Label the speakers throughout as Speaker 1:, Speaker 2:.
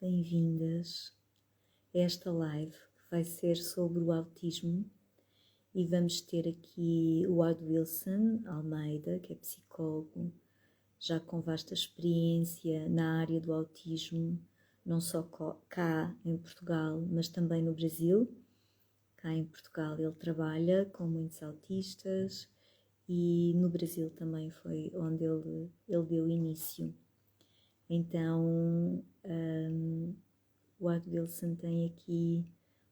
Speaker 1: bem-vindas a esta live que vai ser sobre o autismo e vamos ter aqui o Adwilson Almeida, que é psicólogo, já com vasta experiência na área do autismo, não só cá em Portugal, mas também no Brasil. Cá em Portugal ele trabalha com muitos autistas e no Brasil também foi onde ele deu início. Então, o Adwilson tem aqui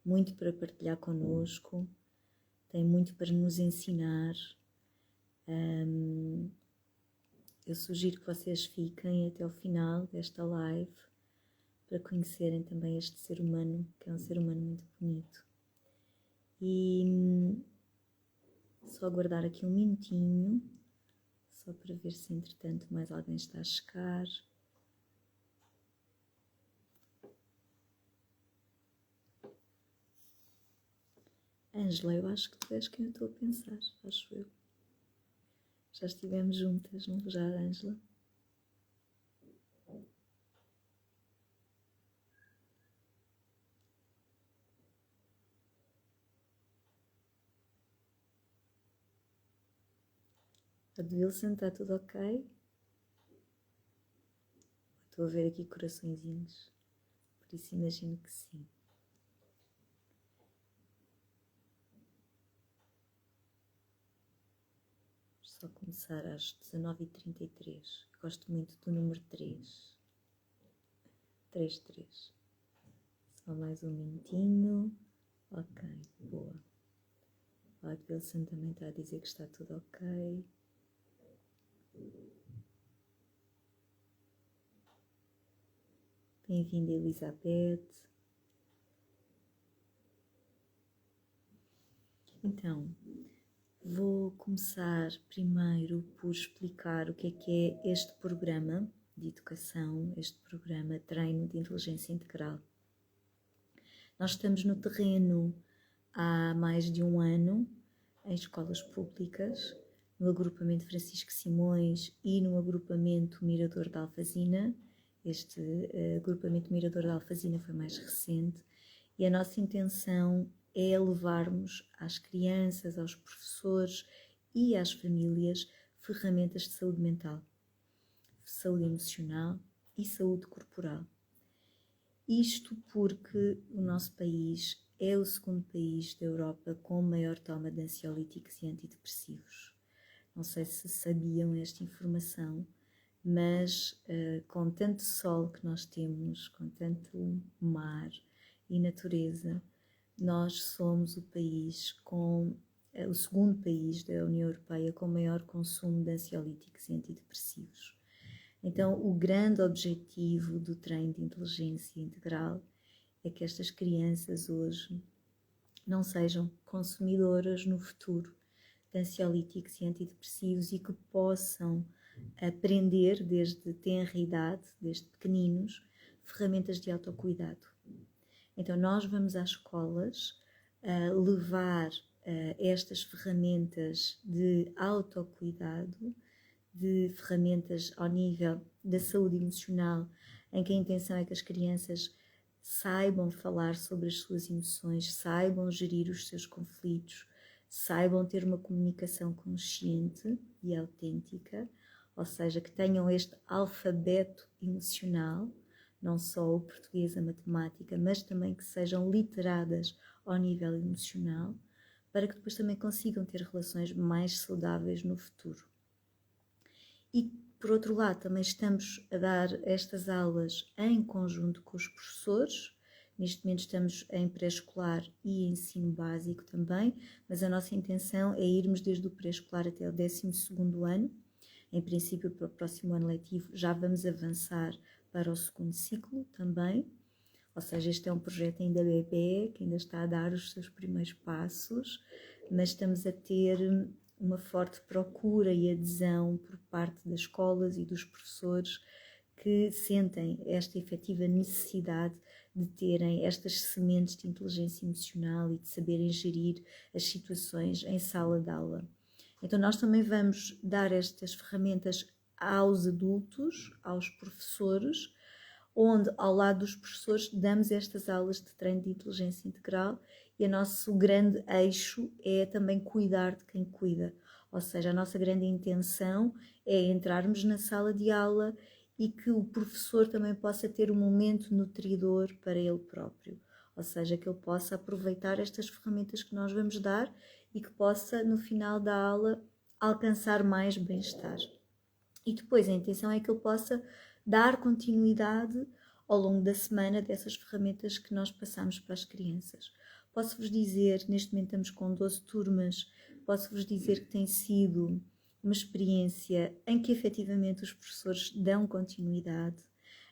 Speaker 1: muito para partilhar connosco, tem muito para nos ensinar. Eu sugiro que vocês fiquem até ao final desta live para conhecerem também este ser humano, que é um ser humano muito bonito. E só aguardar aqui um minutinho, só para ver se entretanto mais alguém está a chegar. Ângela, eu acho que tu és quem eu estou a pensar, acho eu. Já estivemos juntas, não já, Ângela? Adwilson, está tudo ok? Estou a ver aqui coraçõezinhos, por isso imagino que sim. Só começar às 19h33. Gosto muito do número 3. 33. Só mais um minutinho. Ok, boa. O Adwilson também está a dizer que está tudo ok. Bem-vinda, Elizabeth. Então, vou começar primeiro por explicar o que é este programa de educação, este programa Treino de Inteligência Integral. Nós estamos no terreno há mais de um ano, em escolas públicas, no agrupamento Francisco Simões e no agrupamento Mirador da Alfazina. Este agrupamento Mirador da Alfazina foi mais recente e a nossa intenção é levarmos às crianças, aos professores e às famílias ferramentas de saúde mental, saúde emocional e saúde corporal. Isto porque o nosso país é o segundo país da Europa com maior toma de ansiolíticos e antidepressivos. Não sei se sabiam esta informação, mas com tanto sol que nós temos, com tanto mar e natureza, nós somos o país o segundo país da União Europeia com maior consumo de ansiolíticos e antidepressivos. Então, o grande objetivo do treino de inteligência integral é que estas crianças hoje não sejam consumidoras no futuro de ansiolíticos e antidepressivos e que possam aprender desde tenra idade, desde pequeninos, ferramentas de autocuidado. Então, nós vamos às escolas levar estas ferramentas de autocuidado, de ferramentas ao nível da saúde emocional, em que a intenção é que as crianças saibam falar sobre as suas emoções, saibam gerir os seus conflitos, saibam ter uma comunicação consciente e autêntica, ou seja, que tenham este alfabeto emocional, não só o português, a matemática, mas também que sejam literadas ao nível emocional, para que depois também consigam ter relações mais saudáveis no futuro. E, por outro lado, também estamos a dar estas aulas em conjunto com os professores. Neste momento estamos em pré-escolar e ensino básico também, mas a nossa intenção é irmos desde o pré-escolar até o 12º ano. Em princípio, para o próximo ano letivo já vamos avançar para o segundo ciclo também. Ou seja, este é um projeto ainda bebê, que ainda está a dar os seus primeiros passos, mas estamos a ter uma forte procura e adesão por parte das escolas e dos professores que sentem esta efetiva necessidade de terem estas sementes de inteligência emocional e de saberem gerir as situações em sala de aula. Então nós também vamos dar estas ferramentas aos adultos, aos professores, onde ao lado dos professores damos estas aulas de treino de inteligência integral e o nosso grande eixo é também cuidar de quem cuida. Ou seja, a nossa grande intenção é entrarmos na sala de aula e que o professor também possa ter um momento nutridor para ele próprio. Ou seja, que ele possa aproveitar estas ferramentas que nós vamos dar e que possa, no final da aula, alcançar mais bem-estar. E depois a intenção é que ele possa dar continuidade ao longo da semana dessas ferramentas que nós passamos para as crianças. Posso-vos dizer, neste momento estamos com 12 turmas, posso-vos dizer que tem sido uma experiência em que efetivamente os professores dão continuidade,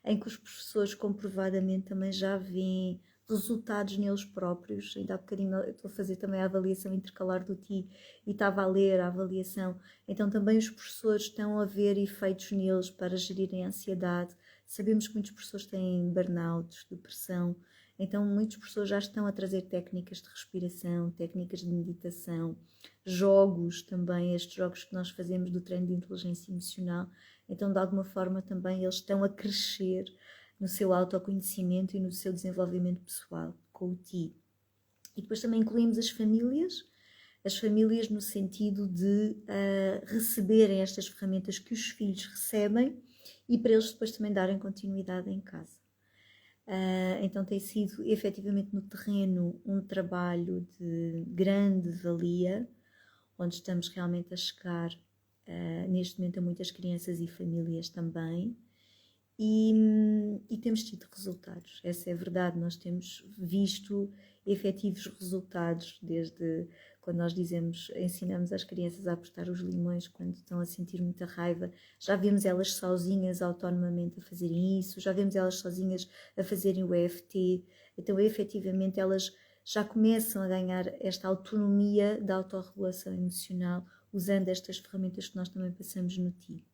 Speaker 1: em que os professores comprovadamente também já veem resultados neles próprios. Ainda há bocadinho eu estou a fazer também a avaliação intercalar do TI e estava a ler a avaliação, então também os professores estão a ver efeitos neles para gerirem a ansiedade. Sabemos que muitos professores têm burnouts, depressão, então muitos professores já estão a trazer técnicas de respiração, técnicas de meditação, jogos também, estes jogos que nós fazemos do treino de inteligência emocional, então de alguma forma também eles estão a crescer no seu autoconhecimento e no seu desenvolvimento pessoal com o TI. E depois também incluímos as famílias no sentido de receberem estas ferramentas que os filhos recebem e para eles depois também darem continuidade em casa. Então tem sido efetivamente no terreno um trabalho de grande valia, onde estamos realmente a chegar neste momento a muitas crianças e famílias também. E temos tido resultados, essa é a verdade, nós temos visto efetivos resultados desde quando nós ensinamos as crianças a apertar os limões quando estão a sentir muita raiva, já vemos elas sozinhas autonomamente a fazerem isso, já vemos elas sozinhas a fazerem o EFT, então efetivamente elas já começam a ganhar esta autonomia da autorregulação emocional usando estas ferramentas que nós também passamos no TI.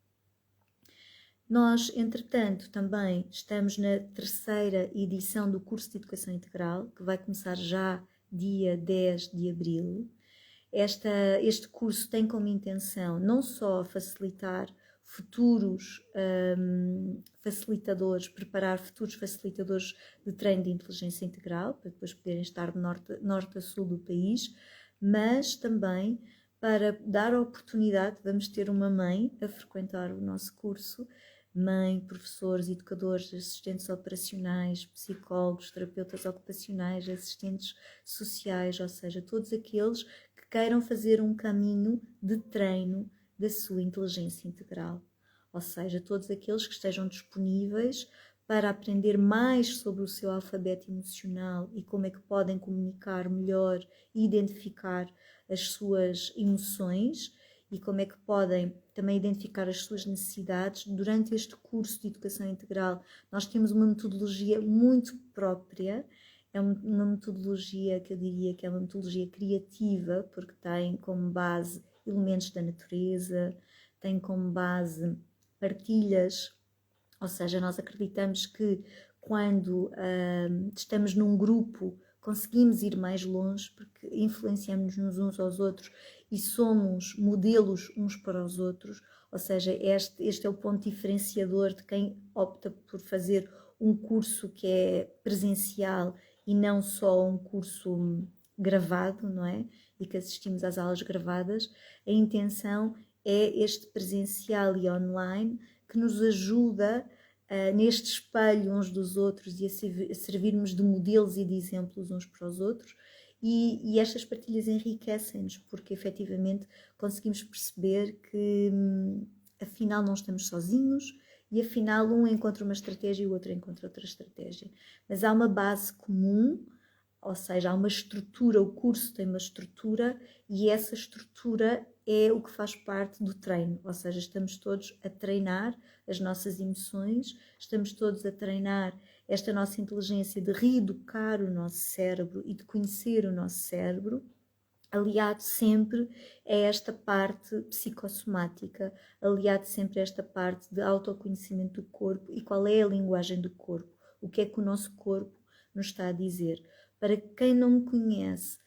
Speaker 1: Nós, entretanto, também estamos na 3ª edição do curso de Educação Integral, que vai começar já dia 10 de abril. Este curso tem como intenção não só facilitar futuros facilitadores, preparar futuros facilitadores de treino de inteligência integral, para depois poderem estar de norte a sul do país, mas também para dar a oportunidade, vamos ter uma mãe a frequentar o nosso curso, mãe, professores, educadores, assistentes operacionais, psicólogos, terapeutas ocupacionais, assistentes sociais, ou seja, todos aqueles que queiram fazer um caminho de treino da sua inteligência integral. Ou seja, todos aqueles que estejam disponíveis para aprender mais sobre o seu alfabeto emocional e como é que podem comunicar melhor e identificar as suas emoções e como é que podem também identificar as suas necessidades. Durante este curso de Educação Integral, nós temos uma metodologia muito própria, é uma metodologia que eu diria que é uma metodologia criativa, porque tem como base elementos da natureza, tem como base partilhas, ou seja, nós acreditamos que quando estamos num grupo conseguimos ir mais longe porque influenciamos-nos uns aos outros e somos modelos uns para os outros, ou seja, este é o ponto diferenciador de quem opta por fazer um curso que é presencial e não só um curso gravado, não é? E que assistimos às aulas gravadas. A intenção é este presencial e online que nos ajuda neste espelho uns dos outros e a servirmos de modelos e de exemplos uns para os outros, e estas partilhas enriquecem-nos porque efetivamente conseguimos perceber que afinal não estamos sozinhos e afinal um encontra uma estratégia e o outro encontra outra estratégia, mas há uma base comum, ou seja, há uma estrutura, o curso tem uma estrutura e essa estrutura é o que faz parte do treino, ou seja, estamos todos a treinar as nossas emoções, estamos todos a treinar esta nossa inteligência de reeducar o nosso cérebro e de conhecer o nosso cérebro, aliado sempre a esta parte psicossomática, aliado sempre a esta parte de autoconhecimento do corpo e qual é a linguagem do corpo, o que é que o nosso corpo nos está a dizer. Para quem não me conhece,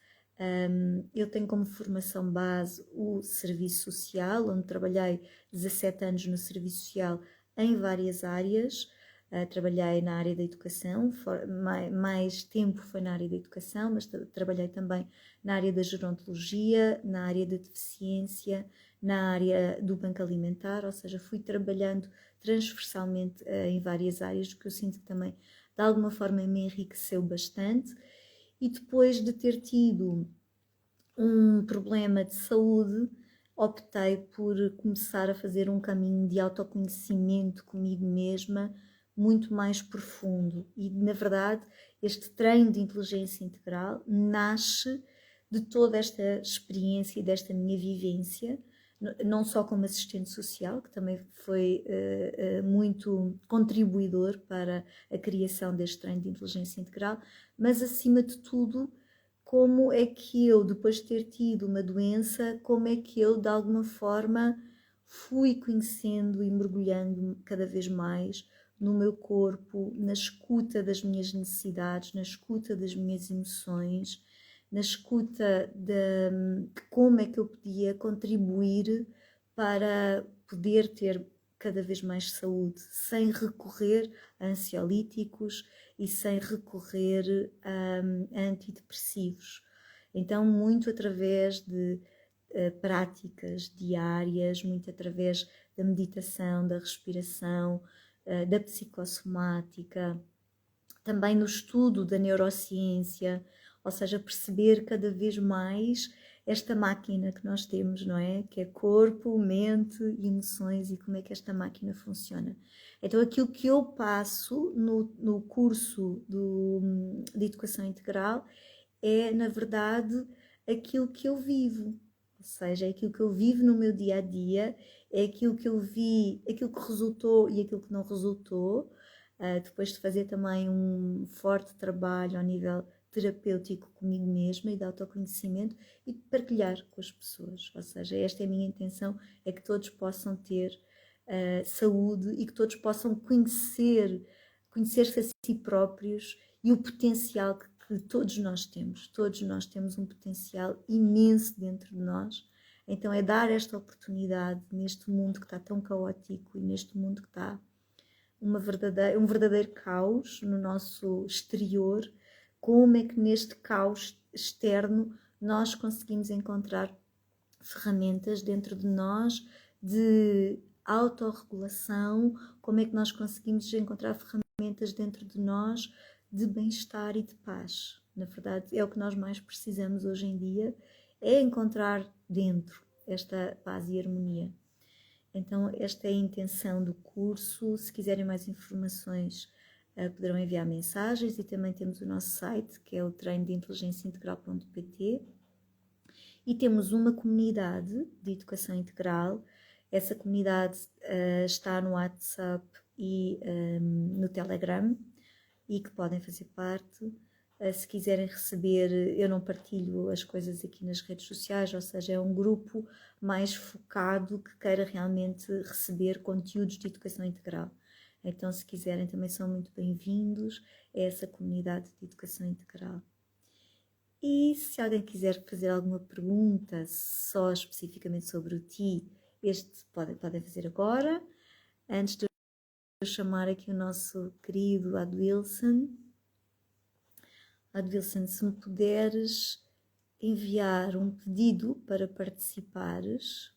Speaker 1: eu tenho como formação base o serviço social, onde trabalhei 17 anos no serviço social em várias áreas, Trabalhei na área da educação, mais tempo foi na área da educação, mas trabalhei também na área da gerontologia, na área da deficiência, na área do banco alimentar, ou seja, fui trabalhando transversalmente em várias áreas, o que eu sinto que também de alguma forma me enriqueceu bastante. E depois de ter tido um problema de saúde, optei por começar a fazer um caminho de autoconhecimento comigo mesma muito mais profundo. E, na verdade, este treino de inteligência integral nasce de toda esta experiência e desta minha vivência, não só como assistente social, que também foi muito contribuidor para a criação deste treino de inteligência integral, mas, acima de tudo, como é que eu, depois de ter tido uma doença, como é que eu, de alguma forma, fui conhecendo e mergulhando cada vez mais no meu corpo, na escuta das minhas necessidades, na escuta das minhas emoções, na escuta de como é que eu podia contribuir para poder ter cada vez mais saúde, sem recorrer a ansiolíticos e sem recorrer a antidepressivos. Então, muito através de práticas diárias, muito através da meditação, da respiração, da psicossomática, também no estudo da neurociência, ou seja, perceber cada vez mais esta máquina que nós temos, não é? Que é corpo, mente e emoções, e como é que esta máquina funciona. Então, aquilo que eu passo no curso de Educação Integral é, na verdade, aquilo que eu vivo. Ou seja, é aquilo que eu vivo no meu dia-a-dia, é aquilo que eu vi, aquilo que resultou e aquilo que não resultou, depois de fazer também um forte trabalho ao nível terapêutico comigo mesma e de autoconhecimento e de partilhar com as pessoas. Ou seja, esta é a minha intenção, é que todos possam ter saúde e que todos possam conhecer-se a si próprios e o potencial que todos nós temos. Todos nós temos um potencial imenso dentro de nós. Então é dar esta oportunidade neste mundo que está tão caótico e neste mundo que está um verdadeiro caos no nosso exterior, como é que neste caos externo nós conseguimos encontrar ferramentas dentro de nós de autorregulação, como é que nós conseguimos encontrar ferramentas dentro de nós de bem-estar e de paz. Na verdade, é o que nós mais precisamos hoje em dia, é encontrar dentro esta paz e harmonia. Então, esta é a intenção do curso. Se quiserem mais informações, poderão enviar mensagens, e também temos o nosso site, que é o treinodeinteligenciaintegral.pt, e temos uma comunidade de educação integral. Essa comunidade está no WhatsApp e no Telegram, e que podem fazer parte. Se quiserem receber, eu não partilho as coisas aqui nas redes sociais, ou seja, é um grupo mais focado que queira realmente receber conteúdos de educação integral. Então, se quiserem, também são muito bem-vindos a essa comunidade de educação integral. E se alguém quiser fazer alguma pergunta só especificamente sobre o TI, podem fazer agora, antes de eu chamar aqui o nosso querido Adwilson. Adwilson, se me puderes enviar um pedido para participares,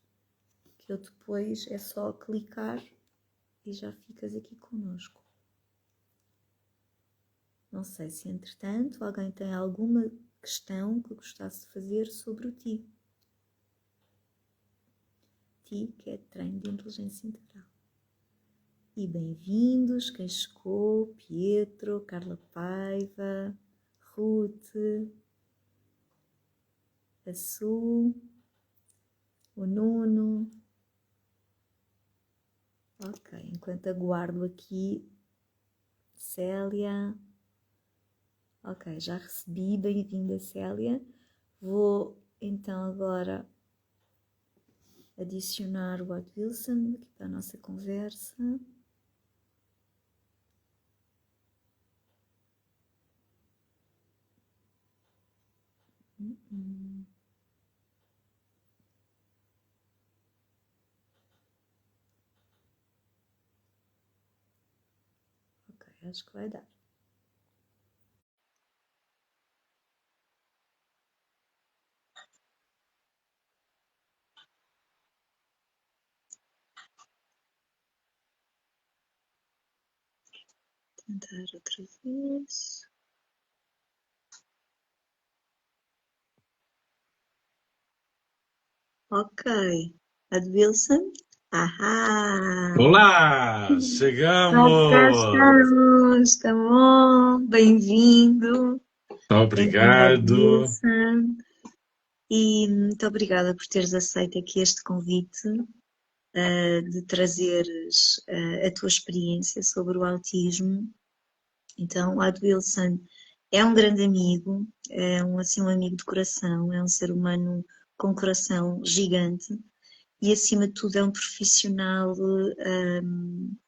Speaker 1: que eu depois é só clicar e já ficas aqui connosco. Não sei se, entretanto, alguém tem alguma questão que gostasse de fazer sobre o TI. TI, que é Treino de Inteligência Integral. E bem-vindos, quem chegou, Pietro, Carla Paiva, Ruth, a Su, o Nuno. Ok, enquanto aguardo aqui, Célia. Ok, já recebi, bem-vinda, Célia. Vou então agora adicionar o Adwilson aqui para a nossa conversa. Acho que vai dar. Tentar outra vez. Ok. Adilson? Ahá!
Speaker 2: Olá,
Speaker 1: Cá
Speaker 2: chegamos.
Speaker 1: estamos! Tá bom? Bem-vindo! Bem-vindo,
Speaker 2: Obrigado.
Speaker 1: Adilson! E muito obrigada por teres aceito aqui este convite de trazeres a tua experiência sobre o autismo. Então, o Adilson é um grande amigo, é um amigo de coração, é um ser humano com coração gigante e, acima de tudo, é um profissional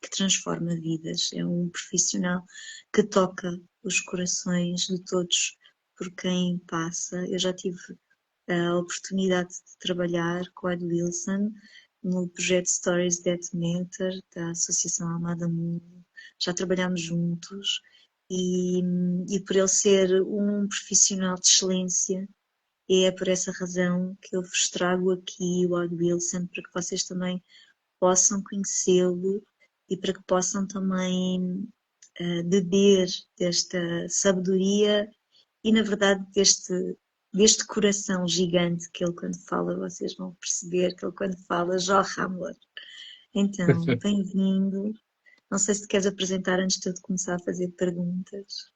Speaker 1: que transforma vidas, é um profissional que toca os corações de todos por quem passa. Eu já tive a oportunidade de trabalhar com a Ed Wilson no projeto Stories That Matter da Associação Almada Mundo. Já trabalhámos juntos e por ele ser um profissional de excelência, é por essa razão que eu vos trago aqui o Odd Wilson, para que vocês também possam conhecê-lo e para que possam também beber desta sabedoria e, na verdade, deste coração gigante que ele, quando fala, vocês vão perceber que ele, quando fala, jorra amor. Então, bem-vindo. Não sei se te queres apresentar antes de eu começar a fazer perguntas.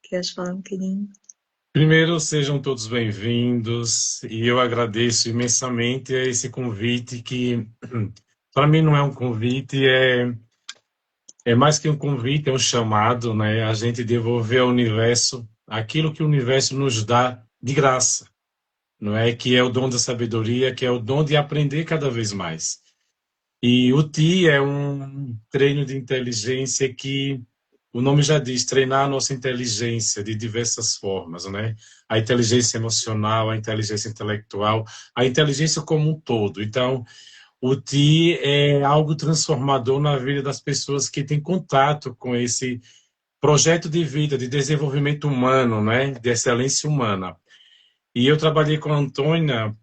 Speaker 1: Queres falar um bocadinho?
Speaker 2: Primeiro, sejam todos bem-vindos e eu agradeço imensamente a esse convite que, para mim, não é um convite, é mais que um convite, é um chamado, né? A gente devolver ao universo aquilo que o universo nos dá de graça, não é? Que é o dom da sabedoria, que é o dom de aprender cada vez mais. E o TI é um treino de inteligência que, o nome já diz, treinar a nossa inteligência de diversas formas, né? A inteligência emocional, a inteligência intelectual, a inteligência como um todo. Então, o TI é algo transformador na vida das pessoas que têm contato com esse projeto de vida, de desenvolvimento humano, né? De excelência humana. E eu trabalhei com a Antônia.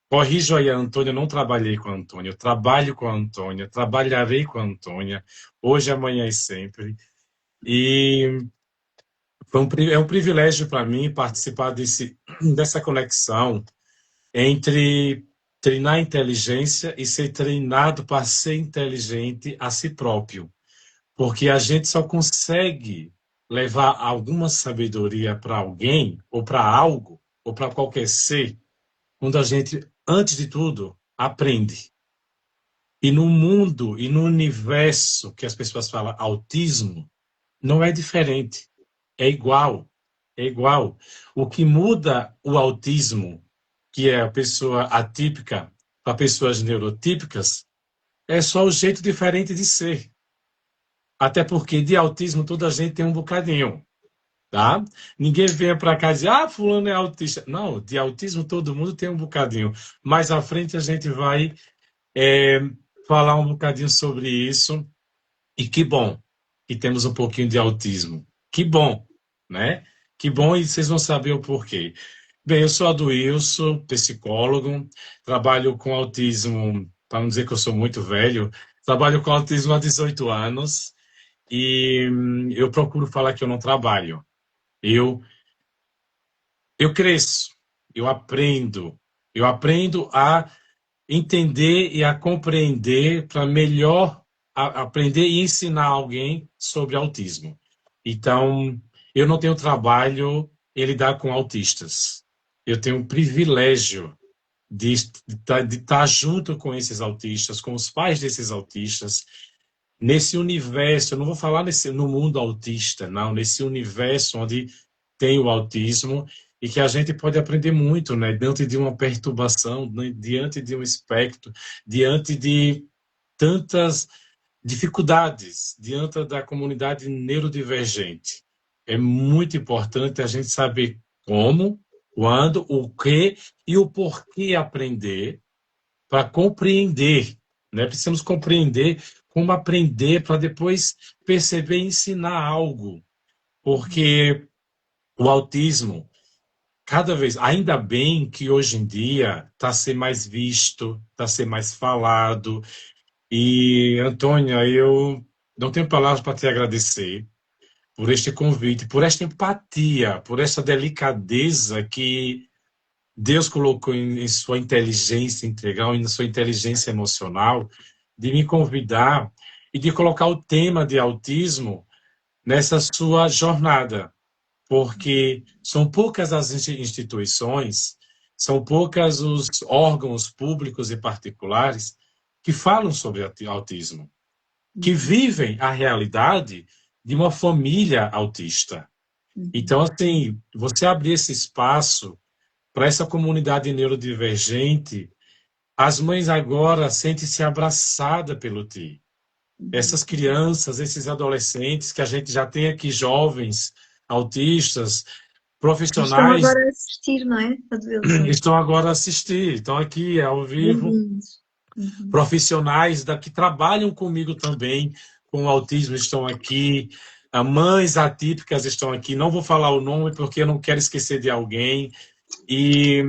Speaker 2: Corrijo aí a Antônia, eu não trabalhei com a Antônia, eu trabalho com a Antônia, trabalharei com a Antônia, hoje, amanhã e sempre. E é um privilégio para mim participar dessa conexão entre treinar a inteligência e ser treinado para ser inteligente a si próprio. Porque a gente só consegue levar alguma sabedoria para alguém, ou para algo, ou para qualquer ser, quando a gente, antes de tudo, aprende. E no mundo e no universo que as pessoas falam autismo, não é diferente. É igual. É igual. O que muda o autismo, que é a pessoa atípica, para pessoas neurotípicas, é só o jeito diferente de ser. Até porque de autismo toda a gente tem um bocadinho, tá? Ninguém vem para cá e diz, fulano é autista. Não, de autismo todo mundo tem um bocadinho. Mais à frente a gente vai é, falar um bocadinho sobre isso. E que bom que temos um pouquinho de autismo. Que bom, né? Que bom, e vocês vão saber o porquê. Bem, eu sou Aduilson, psicólogo, trabalho com autismo, para não dizer que eu sou muito velho, trabalho com autismo há 18 anos e eu procuro falar que eu não trabalho. Eu, eu cresço, eu aprendo a entender e a compreender para melhor aprender e ensinar alguém sobre autismo. Então, eu não tenho trabalho em lidar com autistas. Eu tenho o privilégio de estar junto com esses autistas, com os pais desses autistas, nesse universo, eu não vou falar no mundo autista, não, nesse universo onde tem o autismo e que a gente pode aprender muito, né, diante de uma perturbação, né, diante de um espectro, diante de tantas dificuldades, diante da comunidade neurodivergente. É muito importante a gente saber como, quando, o que e o porquê aprender para compreender, né? Precisamos compreender como aprender para depois perceber e ensinar algo. Porque o autismo, cada vez, ainda bem que hoje em dia está a ser mais visto, está a ser mais falado. E, Antônia, eu não tenho palavras para te agradecer por este convite, por esta empatia, por essa delicadeza que Deus colocou em sua inteligência integral, em sua inteligência emocional, de me convidar e de colocar o tema de autismo nessa sua jornada, porque são poucas as instituições, são poucas os órgãos públicos e particulares que falam sobre autismo, que vivem a realidade de uma família autista. Então, assim, você abrir esse espaço para essa comunidade neurodivergente, as mães agora sentem-se abraçadas pelo TI. Essas crianças, esses adolescentes que a gente já tem aqui, jovens, autistas, profissionais...
Speaker 1: Estão agora a assistir, não é?
Speaker 2: Estão agora a assistir, estão aqui ao vivo. Profissionais que trabalham comigo também com o autismo estão aqui, mães atípicas estão aqui, não vou falar o nome porque eu não quero esquecer de alguém, e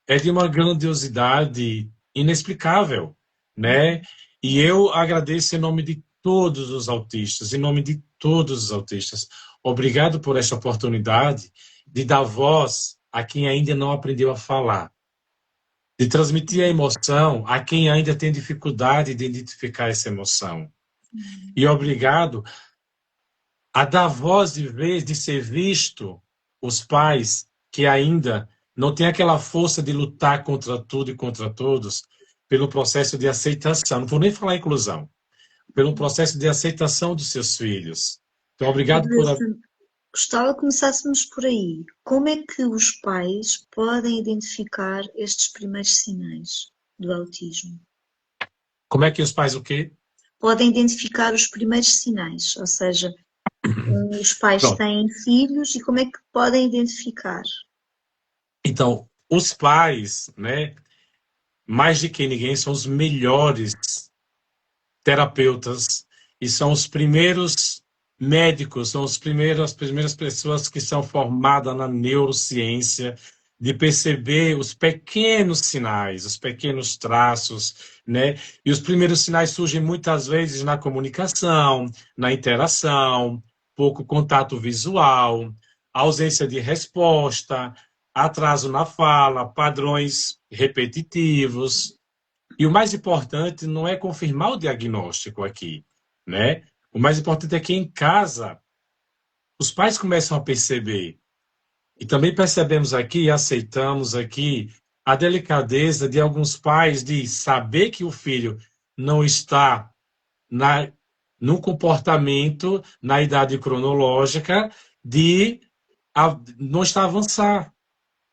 Speaker 2: é de uma grandiosidade inexplicável, né? E eu agradeço em nome de todos os autistas, em nome de todos os autistas. Obrigado por esta oportunidade de dar voz a quem ainda não aprendeu a falar, de transmitir a emoção a quem ainda tem dificuldade de identificar essa emoção. E obrigado a dar voz de vez, de ser visto, os pais que ainda não têm aquela força de lutar contra tudo e contra todos, pelo processo de aceitação. Não vou nem falar inclusão, pelo processo de aceitação dos seus filhos. Então, obrigado por...
Speaker 1: Gostava que começássemos por aí. Como é que os pais podem identificar estes primeiros sinais do autismo?
Speaker 2: Como é que os pais o quê?
Speaker 1: Podem identificar os primeiros sinais, ou seja, os pais têm filhos e como é que podem identificar?
Speaker 2: Então, os pais, né, mais de que ninguém, são os melhores terapeutas e são os primeiros médicos, são as primeiras pessoas que são formadas na neurociência, de perceber os pequenos sinais, os pequenos traços, né? E os primeiros sinais surgem muitas vezes na comunicação, na interação, pouco contato visual, ausência de resposta, atraso na fala, padrões repetitivos. E o mais importante não é confirmar o diagnóstico aqui, né? O mais importante é que em casa os pais começam a perceber. E também percebemos aqui e aceitamos aqui a delicadeza de alguns pais de saber que o filho não está no comportamento, na idade cronológica, de não está a avançar.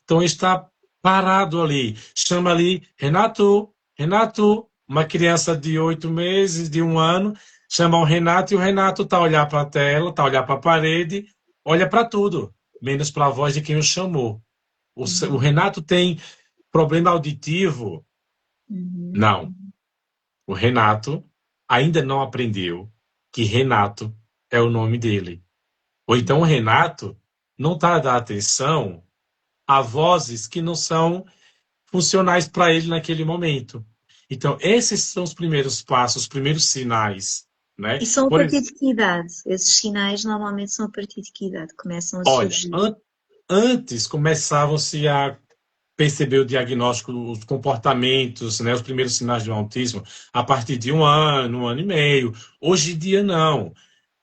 Speaker 2: Então está parado ali. Chama ali, Renato, uma criança de 8 meses, de 1 ano, chama o Renato e o Renato está a olhar para a tela, está a olhar para a parede, olha para tudo, menos para a voz de quem o chamou. O Renato tem problema auditivo? Não. O Renato ainda não aprendeu que Renato é o nome dele. Ou então o Renato não está a dar atenção a vozes que não são funcionais para ele naquele momento. Então, esses são os primeiros passos, os primeiros sinais. Né?
Speaker 1: E são a partir de que idade? Esses sinais normalmente são a partir de que idade? Começam a surgir?
Speaker 2: Antes começavam-se a perceber o diagnóstico, os comportamentos, né, os primeiros sinais de um autismo, a partir de 1 ano, 1 ano e meio. Hoje em dia, não.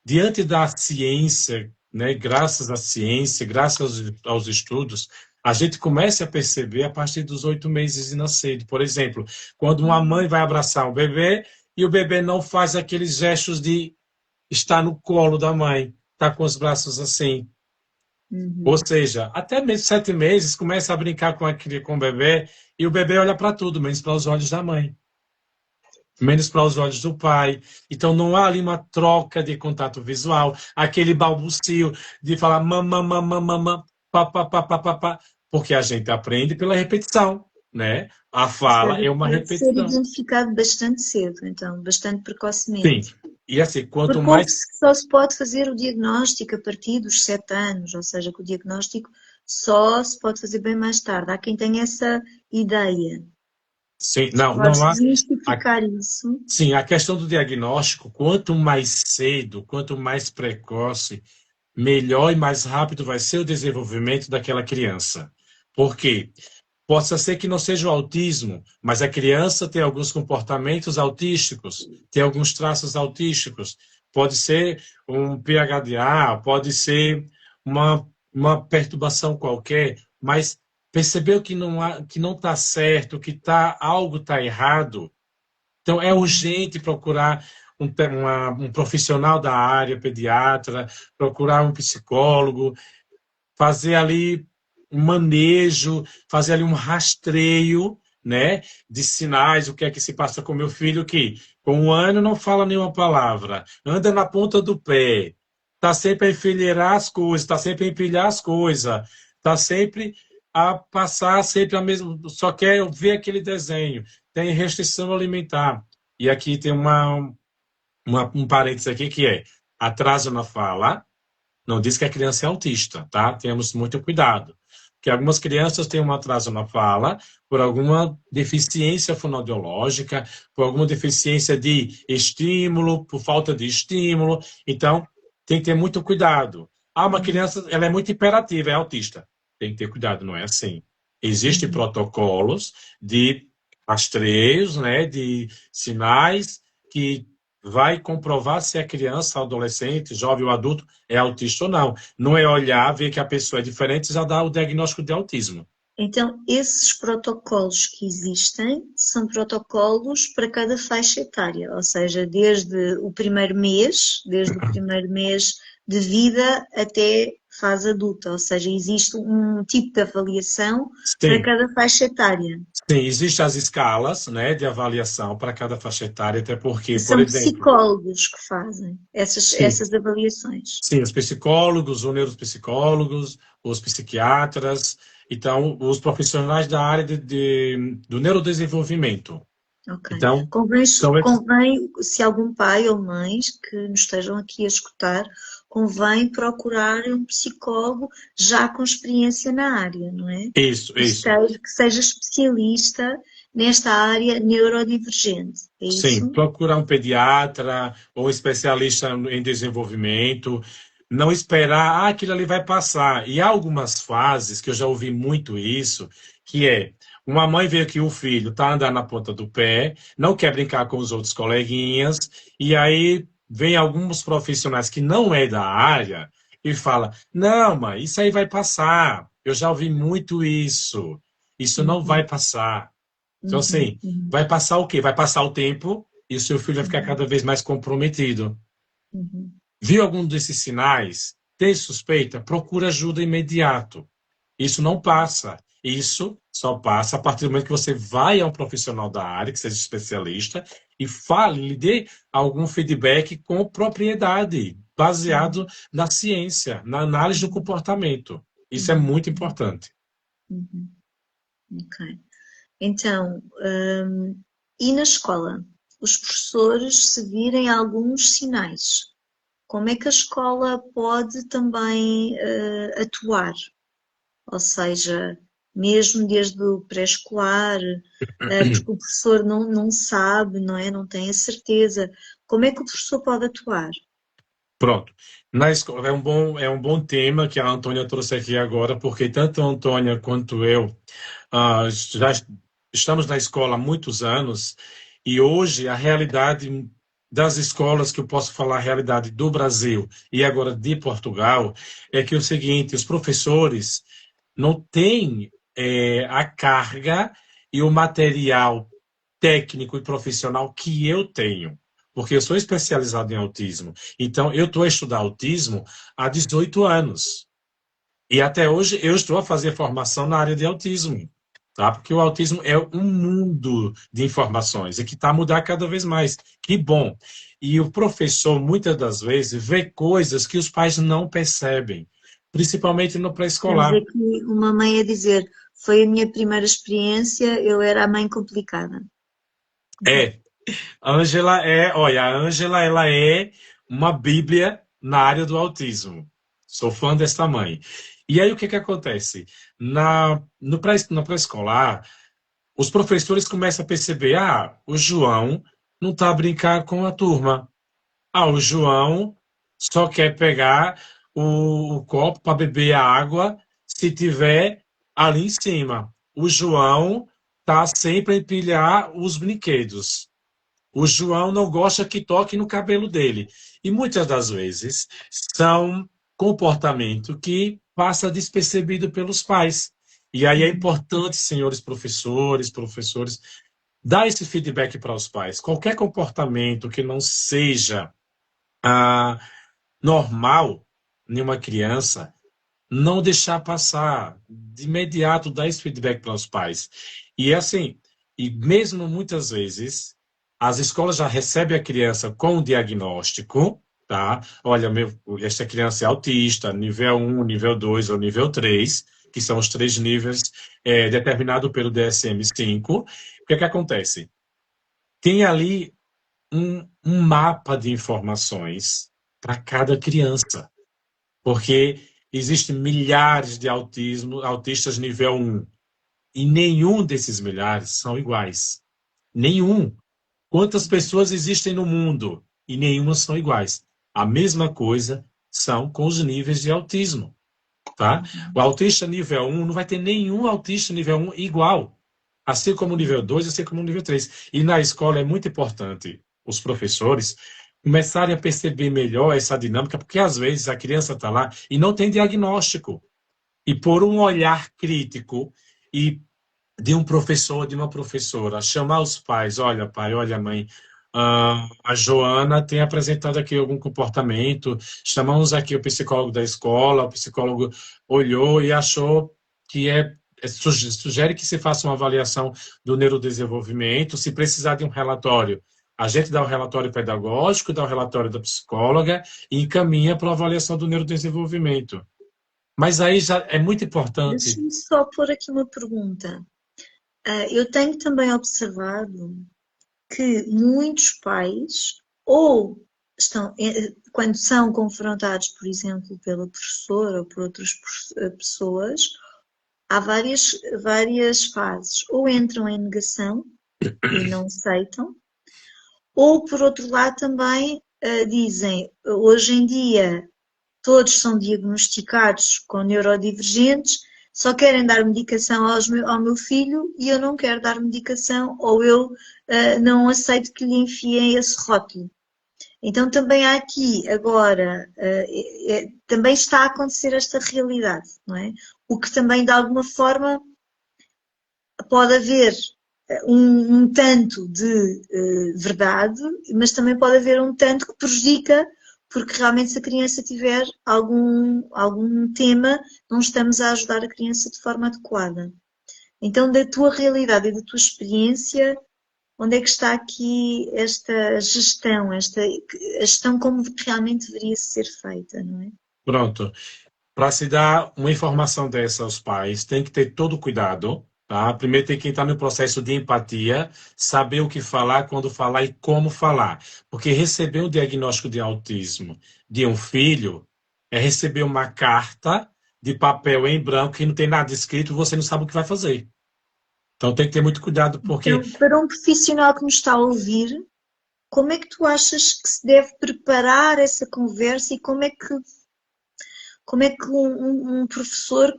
Speaker 2: Diante da ciência, né, graças à ciência, graças aos estudos, a gente começa a perceber a partir dos 8 meses de nascido. Por exemplo, quando uma mãe vai abraçar um bebê e o bebê não faz aqueles gestos de estar no colo da mãe, está com os braços assim. Ou seja, até mesmo 7 meses, começa a brincar com o bebê e o bebê olha para tudo, menos para os olhos da mãe, menos para os olhos do pai. Então não há ali uma troca de contato visual, aquele balbucio de falar mamã, mamã, mamã, papá, papá, papá, porque a gente aprende pela repetição, né? A
Speaker 1: Ou
Speaker 2: fala
Speaker 1: seja,
Speaker 2: é uma
Speaker 1: pode ser
Speaker 2: repetição.
Speaker 1: identificado bastante cedo, então, bastante
Speaker 2: Sim.
Speaker 1: precocemente.
Speaker 2: E assim, quanto
Speaker 1: Porque
Speaker 2: mais.
Speaker 1: só se pode fazer o diagnóstico a partir dos 7 anos, ou seja, que o diagnóstico só se pode fazer bem mais tarde. Há quem tenha essa ideia.
Speaker 2: Sim,
Speaker 1: Tu
Speaker 2: não,
Speaker 1: podes
Speaker 2: não há.
Speaker 1: desmistificar isso.
Speaker 2: Sim, a questão do diagnóstico, quanto mais cedo, quanto mais precoce, melhor e mais rápido vai ser o desenvolvimento daquela criança. Por quê? Possa ser que não seja o autismo, mas a criança tem alguns comportamentos autísticos, tem alguns traços autísticos. Pode ser um PHDA, pode ser uma perturbação qualquer, mas percebeu que não está certo, algo está errado. Então, é urgente procurar um profissional da área, pediatra, procurar um psicólogo, fazer ali um manejo, fazer ali um rastreio, né, de sinais, o que é que se passa com meu filho, que com 1 ano não fala nenhuma palavra, anda na ponta do pé, está sempre a enfileirar as coisas, está sempre a empilhar as coisas, está sempre a passar sempre a mesma, só quer ver aquele desenho, tem restrição alimentar. E aqui tem um parênteses aqui que é atraso na fala, não diz que a criança é autista, tá? Temos muito cuidado. Porque algumas crianças têm um atraso na fala por alguma deficiência fonoaudiológica, por alguma deficiência de estímulo, por falta de estímulo. Então, tem que ter muito cuidado. Ah, uma criança, ela é muito hiperativa, é autista. Tem que ter cuidado, não é assim. Existem
Speaker 1: Uhum.
Speaker 2: protocolos de rastreios, né, de sinais que vai comprovar se a criança, adolescente, jovem ou adulto é autista ou não. Não é olhar, ver que a pessoa é diferente e já dar o diagnóstico de autismo.
Speaker 1: Então, esses protocolos que existem são protocolos para cada faixa etária, ou seja, desde o primeiro mês de vida até fase adulta, ou seja, existe um tipo de avaliação para
Speaker 2: Sim,
Speaker 1: cada faixa etária.
Speaker 2: sim, existem as escalas, né, de avaliação para cada faixa etária, até porque,
Speaker 1: E
Speaker 2: por
Speaker 1: são
Speaker 2: exemplo,
Speaker 1: psicólogos que fazem
Speaker 2: sim,
Speaker 1: essas avaliações.
Speaker 2: sim, os psicólogos, os neuropsicólogos, os psiquiatras, então, os profissionais da área do neurodesenvolvimento.
Speaker 1: Ok.
Speaker 2: Então,
Speaker 1: Convém,
Speaker 2: são esses.
Speaker 1: convém, se algum pai ou mães que nos estejam aqui a escutar, convém procurar um psicólogo já com experiência na área, não é?
Speaker 2: Isso, isso.
Speaker 1: Que seja especialista nesta área neurodivergente, é
Speaker 2: Sim,
Speaker 1: isso?
Speaker 2: procurar um pediatra ou um especialista em desenvolvimento, não esperar, aquilo ali vai passar. E há algumas fases, que eu já ouvi muito isso, que é, uma mãe vê que o filho está andando na ponta do pé, não quer brincar com os outros coleguinhas, e aí vem alguns profissionais que não é da área e fala, não, mãe, isso aí vai passar. Eu já ouvi muito isso. Isso não vai
Speaker 1: Uhum,
Speaker 2: passar. Então,
Speaker 1: uhum,
Speaker 2: assim,
Speaker 1: uhum,
Speaker 2: vai passar o quê? Vai passar o tempo e o seu filho vai ficar
Speaker 1: uhum,
Speaker 2: cada vez mais comprometido.
Speaker 1: uhum,
Speaker 2: Viu algum desses sinais? Tem suspeita? Procura ajuda imediato. Isso não passa. Isso só passa a partir do momento que você vai a um profissional da área, que seja especialista, e fale, lhe dê algum feedback com propriedade,
Speaker 1: uhum,
Speaker 2: baseado na ciência, na análise do
Speaker 1: uhum,
Speaker 2: comportamento. Isso é
Speaker 1: uhum,
Speaker 2: muito importante.
Speaker 1: uhum. Ok. Então, e na escola? Os professores se virem alguns sinais, como é que a escola pode também atuar? Ou seja, mesmo desde o pré-escolar, porque o professor não sabe, não é? Não tem a certeza. Como é que o professor pode atuar?
Speaker 2: Pronto. Na escola, é um bom tema que a Antônia trouxe aqui agora, porque tanto a Antônia quanto eu já estamos na escola há muitos anos e hoje a realidade das escolas, que eu posso falar a realidade do Brasil e agora de Portugal, é que é o seguinte, os professores não têm a carga e o material técnico e profissional que eu tenho, porque eu sou especializado em autismo. Então, eu estou a estudar autismo há 18 anos. E até hoje eu estou a fazer formação na área de autismo, tá? Porque o autismo é um mundo de informações e que está a mudar cada vez mais. Que bom! E o professor, muitas das vezes, vê coisas que os pais não percebem. principalmente no
Speaker 1: Temos
Speaker 2: pré-escolar.
Speaker 1: aqui uma mãe a dizer, foi a minha primeira experiência, eu era a mãe complicada.
Speaker 2: É, olha, a Ângela, ela é uma bíblia na área do autismo. Sou fã dessa mãe. E aí o que que acontece? Na pré-escolar, os professores começam a perceber, o João não está a brincar com a turma. O João só quer pegar o copo para beber a água se tiver ali em cima. O João está sempre a empilhar os brinquedos. O João não gosta que toque no cabelo dele. E muitas das vezes são comportamento que passa despercebido pelos pais. E aí é importante, senhores professores, dar esse feedback para os pais. Qualquer comportamento que não seja ah, normal em uma criança, não deixar passar, de imediato dar esse feedback para os pais. E assim, e mesmo muitas vezes, as escolas já recebem a criança com o diagnóstico, tá? Olha, esta criança é autista, nível 1, nível 2 ou nível 3, que são os três níveis determinados pelo DSM-5. O que é que acontece? Tem ali um mapa de informações para cada criança, porque existem milhares de autistas nível 1, e nenhum desses milhares são iguais. Nenhum. Quantas pessoas existem no mundo? E nenhuma são iguais. A mesma coisa são com os níveis de autismo, tá? O autista nível 1 não vai ter nenhum autista nível 1 igual, assim como o nível 2, assim como o nível 3. E na escola é muito importante os professores começarem a perceber melhor essa dinâmica, porque às vezes a criança está lá e não tem diagnóstico. E por um olhar crítico e de um professor, de uma professora, chamar os pais, olha pai, olha mãe, a Joana tem apresentado aqui algum comportamento, chamamos aqui o psicólogo da escola, o psicólogo olhou e achou que sugere que se faça uma avaliação do neurodesenvolvimento, se precisar de um relatório, a gente dá o relatório pedagógico, dá o relatório da psicóloga e encaminha para a avaliação do neurodesenvolvimento. Mas aí já é muito importante.
Speaker 1: Deixa-me só pôr aqui uma pergunta. Eu tenho também observado que muitos pais, ou estão, quando são confrontados, por exemplo, pela professora ou por outras pessoas, há várias fases. Ou entram em negação e não aceitam, ou por outro lado também dizem, hoje em dia todos são diagnosticados com neurodivergentes, só querem dar medicação ao meu filho e eu não quero dar medicação, ou eu não aceito que lhe enfiem esse rótulo. Então também há aqui agora, também está a acontecer esta realidade, não é? O que também de alguma forma pode haver um tanto de verdade, mas também pode haver um tanto que prejudica, porque realmente se a criança tiver algum tema, não estamos a ajudar a criança de forma adequada. Então, da tua realidade e da tua experiência, onde é que está aqui esta gestão, a gestão como realmente deveria ser feita, não é?
Speaker 2: Pronto. Para se dar uma informação dessa aos pais, tem que ter todo o cuidado, tá? Primeiro tem que entrar no processo de empatia, saber o que falar, quando falar e como falar. Porque receber um diagnóstico de autismo de um filho é receber uma carta de papel em branco que não tem nada escrito, você não sabe o que vai fazer. Então tem que ter muito cuidado, porque
Speaker 1: Então, para um profissional que nos está a ouvir, como é que tu achas que se deve preparar essa conversa e como é que um professor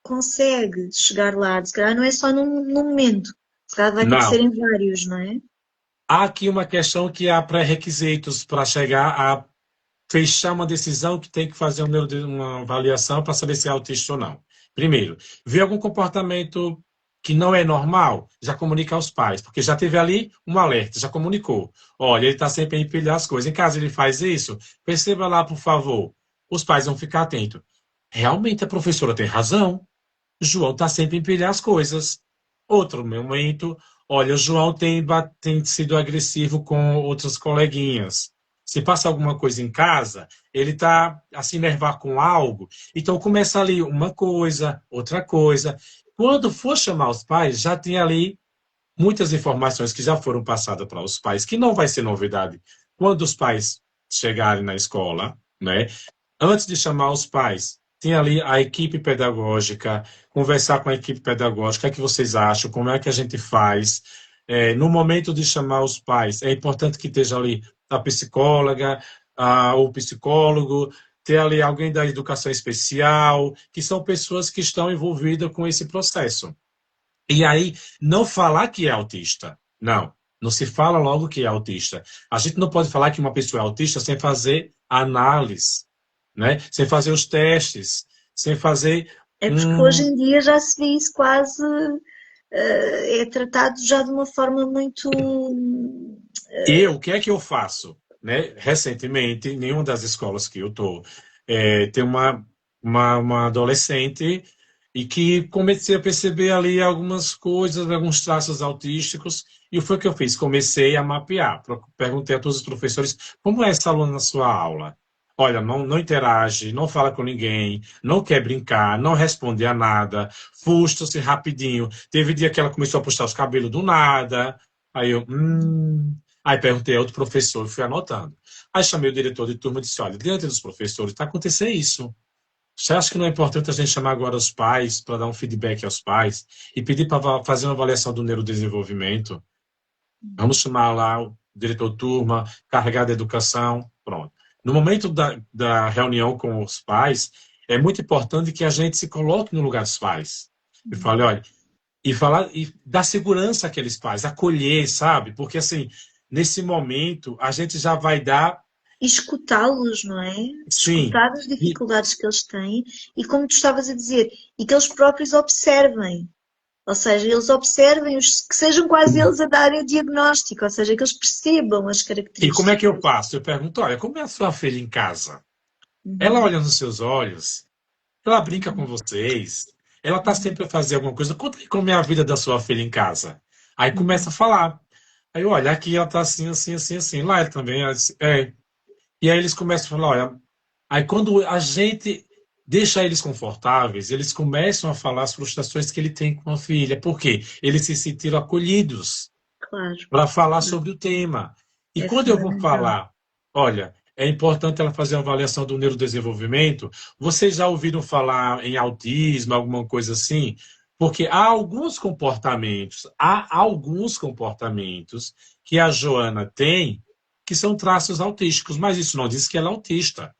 Speaker 1: consegue chegar lá? Se calhar não é só num momento, se calhar vai ter que ser
Speaker 2: não.
Speaker 1: em vários, não é?
Speaker 2: Há aqui uma questão que há pré-requisitos para chegar a fechar uma decisão que tem que fazer uma avaliação para saber se é autista ou não. Primeiro, ver algum comportamento que não é normal, já comunica aos pais, porque já teve ali um alerta, já comunicou. Olha, ele está sempre a empilhar as coisas. Em caso ele faz isso, perceba lá, por favor. Os pais vão ficar atentos. Realmente a professora tem razão. João está sempre a empilhar as coisas. Outro momento, olha, o João tem sido agressivo com outras coleguinhas. Se passa alguma coisa em casa, ele está a se enervar com algo, então começa ali uma coisa, outra coisa. Quando for chamar os pais, já tem ali muitas informações que já foram passadas para os pais, que não vai ser novidade quando os pais chegarem na escola, né? Antes de chamar os pais, tem ali a equipe pedagógica, conversar com a equipe pedagógica, o que é que vocês acham, como é que a gente faz. No momento de chamar os pais, é importante que esteja ali a psicóloga, o psicólogo, ter ali alguém da educação especial, que são pessoas que estão envolvidas com esse processo. E aí, não falar que é autista. Não, não se fala logo que é autista. A gente não pode falar que uma pessoa é autista sem fazer análise, né? Sem fazer os testes, sem fazer
Speaker 1: É porque hoje em dia já se vê isso quase, é tratado já de uma forma muito...
Speaker 2: O que é que eu faço? Né? Recentemente, em nenhuma das escolas que eu estou, tem uma adolescente e que comecei a perceber ali algumas coisas, alguns traços autísticos, e foi o que eu fiz, comecei a mapear. Perguntei a todos os professores, como é essa aluna na sua aula? Olha, não interage, não fala com ninguém, não quer brincar, não responde a nada, frustra-se rapidinho. Teve dia que ela começou a puxar os cabelos do nada, aí Aí perguntei a outro professor e fui anotando. Aí chamei o diretor de turma e disse, olha, diante dos professores, está acontecendo isso. Você acha que não é importante a gente chamar agora os pais para dar um feedback aos pais e pedir para fazer uma avaliação do neurodesenvolvimento? Vamos chamar lá o diretor de turma, carregado de educação, pronto. No momento da reunião com os pais, é muito importante que a gente se coloque no lugar dos pais. E fale, olha, e dar segurança àqueles pais, acolher, sabe? Porque, assim, nesse momento, a gente já vai dar...
Speaker 1: escutá-los, não é?
Speaker 2: Sim.
Speaker 1: Escutar as dificuldades que eles têm e, como tu estavas a dizer, e que eles próprios observem. Ou seja, eles observem, que sejam quase eles a darem o diagnóstico, ou seja, que eles percebam as
Speaker 2: E como é que eu
Speaker 1: características.
Speaker 2: faço? Eu pergunto, olha, como é a sua filha em casa? Ela
Speaker 1: Uhum,
Speaker 2: olha nos seus olhos, ela brinca com vocês, ela está sempre a fazer alguma coisa. Conta aí como é a vida da sua filha em casa. Aí começa a falar. Aí, olha, aqui ela está assim, assim, assim, assim. Lá ela também é. E aí eles começam a falar, olha... Aí quando a gente deixa eles confortáveis, eles começam a falar as frustrações que ele tem com a filha. Por quê? Eles se sentiram acolhidos
Speaker 1: claro,
Speaker 2: para falar sobre o tema. E
Speaker 1: é
Speaker 2: quando eu vou
Speaker 1: fundamental.
Speaker 2: falar, olha, é importante ela fazer uma avaliação do neurodesenvolvimento, vocês já ouviram falar em autismo, alguma coisa assim? Porque há alguns comportamentos que a Joana tem que são traços autísticos, mas isso não diz que ela é autista.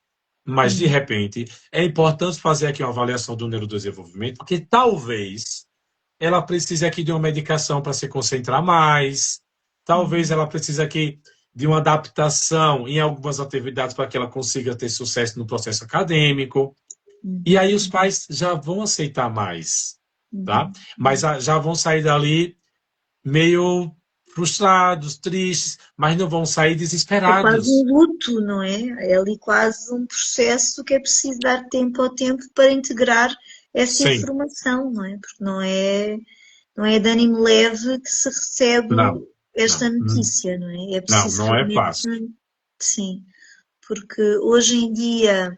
Speaker 2: Mas, de
Speaker 1: Uhum,
Speaker 2: repente, é importante fazer aqui uma avaliação do neurodesenvolvimento, porque talvez ela precise aqui de uma medicação para se concentrar mais, talvez
Speaker 1: uhum,
Speaker 2: ela precise aqui de uma adaptação em algumas atividades para que ela consiga ter sucesso no processo acadêmico. E
Speaker 1: uhum,
Speaker 2: aí os pais já vão aceitar mais, tá?
Speaker 1: uhum.
Speaker 2: Mas já vão sair dali meio frustrados, tristes, mas não vão sair
Speaker 1: É quase um
Speaker 2: desesperados.
Speaker 1: luto, não é? É ali quase um processo que é preciso dar tempo ao tempo para integrar essa
Speaker 2: Sim,
Speaker 1: informação, não é? Porque não é de ânimo leve que se recebe
Speaker 2: não,
Speaker 1: esta
Speaker 2: não,
Speaker 1: notícia, não é? É
Speaker 2: não,
Speaker 1: preciso
Speaker 2: não é
Speaker 1: realmente,
Speaker 2: fácil.
Speaker 1: sim, porque hoje em dia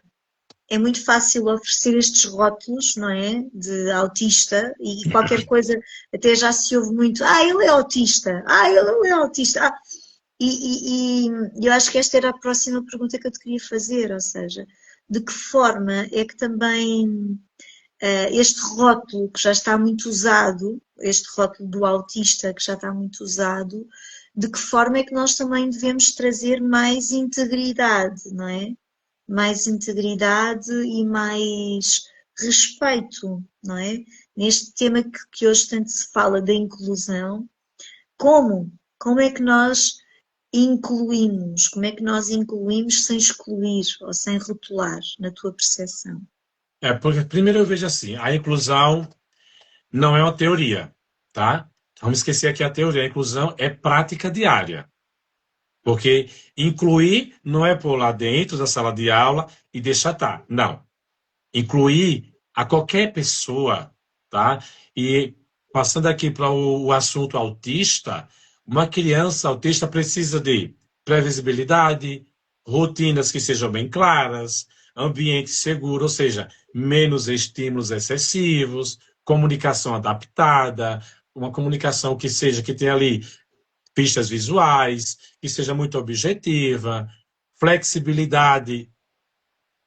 Speaker 1: é muito fácil oferecer estes rótulos, não é? De autista e qualquer coisa, até já se ouve muito, ele é autista, ele é autista. E eu acho que esta era a próxima pergunta que eu te queria fazer, ou seja, de que forma é que também este rótulo que já está muito usado, este rótulo do autista que já está muito usado, de que forma é que nós também devemos trazer mais integridade, não é? Mais integridade e mais respeito, não é? Neste tema que hoje tanto se fala da inclusão, como? Como é que nós incluímos? Como é que nós incluímos sem excluir ou sem rotular, na tua percepção?
Speaker 2: Porque primeiro eu vejo assim, a inclusão não é uma teoria, tá? Vamos esquecer aqui a teoria. A inclusão é prática diária. Porque incluir não é pôr lá dentro da sala de aula e deixar estar. Não. Incluir a qualquer pessoa, tá? E passando aqui para o assunto autista, uma criança autista precisa de previsibilidade, rotinas que sejam bem claras, ambiente seguro, ou seja, menos estímulos excessivos, comunicação adaptada, uma comunicação que seja, que tenha ali pistas visuais, que seja muito objetiva, flexibilidade,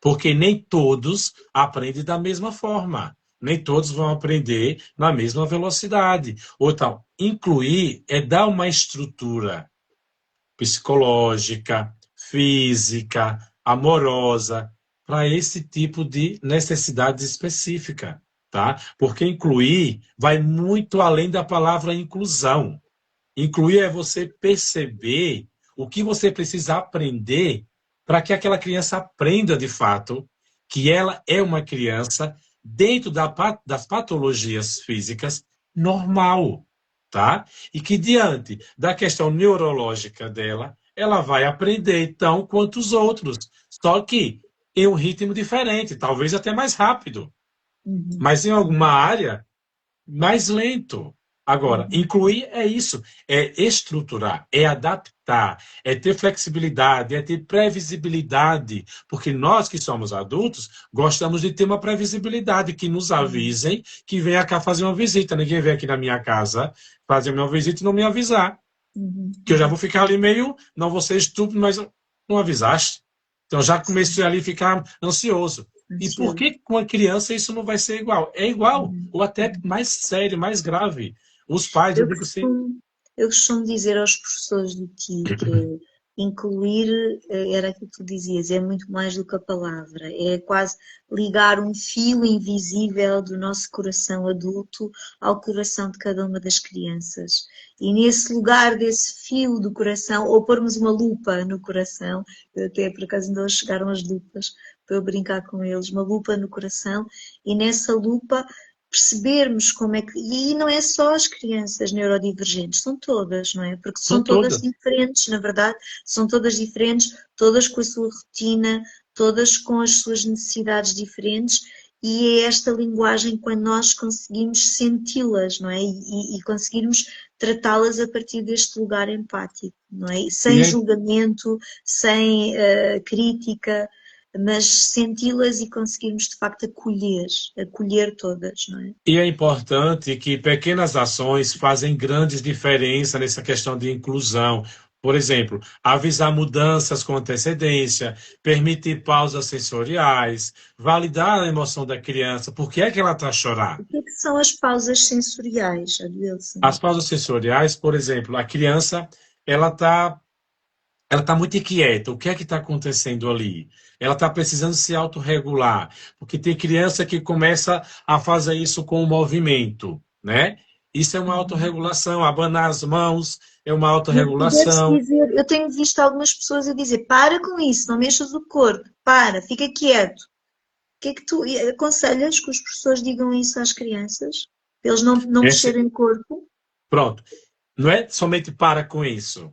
Speaker 2: porque nem todos aprendem da mesma forma. Nem todos vão aprender na mesma velocidade. Ou então, incluir é dar uma estrutura psicológica, física, amorosa, para esse tipo de necessidade específica, tá? Porque incluir vai muito além da palavra inclusão. Incluir é você perceber o que você precisa aprender para que aquela criança aprenda de fato que ela é uma criança dentro das patologias físicas normal, tá? E que diante da questão neurológica dela, ela vai aprender tão quanto os outros, só que em um ritmo diferente, talvez até mais rápido,
Speaker 1: Uhum.
Speaker 2: mas em alguma área mais lento. Agora,
Speaker 1: Uhum.
Speaker 2: incluir é isso, é estruturar, é adaptar, é ter flexibilidade, é ter previsibilidade, porque nós que somos adultos gostamos de ter uma previsibilidade, que nos
Speaker 1: Uhum.
Speaker 2: avisem que venha cá fazer uma visita. Ninguém vem aqui na minha casa fazer uma visita e não me avisar,
Speaker 1: Uhum.
Speaker 2: que eu já vou ficar ali meio, não vou ser estúpido, mas não avisaste. Então já
Speaker 1: Sim,
Speaker 2: comecei ali a ficar ansioso. E por
Speaker 1: ansioso.
Speaker 2: que com a criança isso não vai ser igual? É igual,
Speaker 1: Uhum.
Speaker 2: ou até
Speaker 1: Uhum.
Speaker 2: mais sério, mais grave. Os pais, eu
Speaker 1: Eu
Speaker 2: digo assim,
Speaker 1: costumo, eu costumo dizer aos professores do TI que incluir, era aquilo que tu dizias, é muito mais do que a palavra, é quase ligar um fio invisível do nosso coração adulto ao coração de cada uma das crianças. E nesse lugar desse fio do coração, ou pormos uma lupa no coração, eu até por acaso ainda hoje chegaram as lupas para eu brincar com eles, uma lupa no coração, e nessa lupa percebermos como é que. E não é só as crianças neurodivergentes, são todas, não é? Porque
Speaker 2: são
Speaker 1: são todas
Speaker 2: todas.
Speaker 1: diferentes, na verdade, são todas diferentes, todas com a sua rotina, todas com as suas necessidades diferentes. E é esta linguagem quando nós conseguimos senti-las, não é? E conseguirmos tratá-las a partir deste lugar empático, não é?
Speaker 2: E
Speaker 1: Sem
Speaker 2: é,
Speaker 1: julgamento, sem crítica, mas senti-las e conseguirmos de facto acolher todas, não é?
Speaker 2: e é importante que pequenas ações fazem grandes diferenças nessa questão de inclusão. Por exemplo, avisar mudanças com antecedência, permitir pausas sensoriais, validar a emoção da criança. Por que é que ela está a chorar?
Speaker 1: O que é que são as pausas sensoriais, Adilson?
Speaker 2: As pausas sensoriais, por exemplo, a criança ela tá muito inquieta. O que é que está acontecendo ali? Ela está precisando se autorregular, porque tem criança que começa a fazer isso com o movimento, né? Isso é uma
Speaker 1: Uhum.
Speaker 2: autorregulação. Abanar as mãos é uma
Speaker 1: E deve-se
Speaker 2: autorregulação.
Speaker 1: dizer, eu tenho visto algumas pessoas a dizer, para com isso, não mexas o corpo, para, fica quieto. O que é que tu aconselhas que os professores digam isso às crianças? Para eles não
Speaker 2: Esse,
Speaker 1: mexerem o corpo?
Speaker 2: pronto. Não é somente para com isso.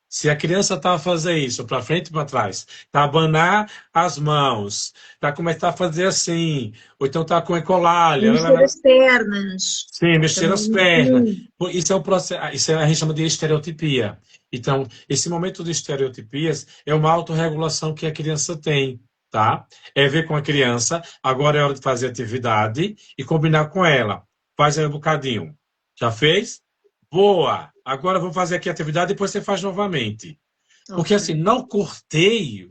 Speaker 2: Se a criança está a fazer isso, para frente e para trás, está a abanar as mãos, está a começar a fazer assim, ou então está com
Speaker 1: E
Speaker 2: ecolalha,
Speaker 1: mexer as pernas,
Speaker 2: sim, mexer
Speaker 1: também é
Speaker 2: as
Speaker 1: muito
Speaker 2: pernas.
Speaker 1: comum.
Speaker 2: Isso é um processo, isso a gente chama de estereotipia. Então, esse momento de estereotipias é uma autorregulação que a criança tem, tá? É ver com a criança, agora é hora de fazer atividade e combinar com ela. Faz aí um bocadinho. Já fez? Boa! Agora vamos fazer aqui a atividade, depois você faz novamente. Porque
Speaker 1: Ok.
Speaker 2: assim, não cortei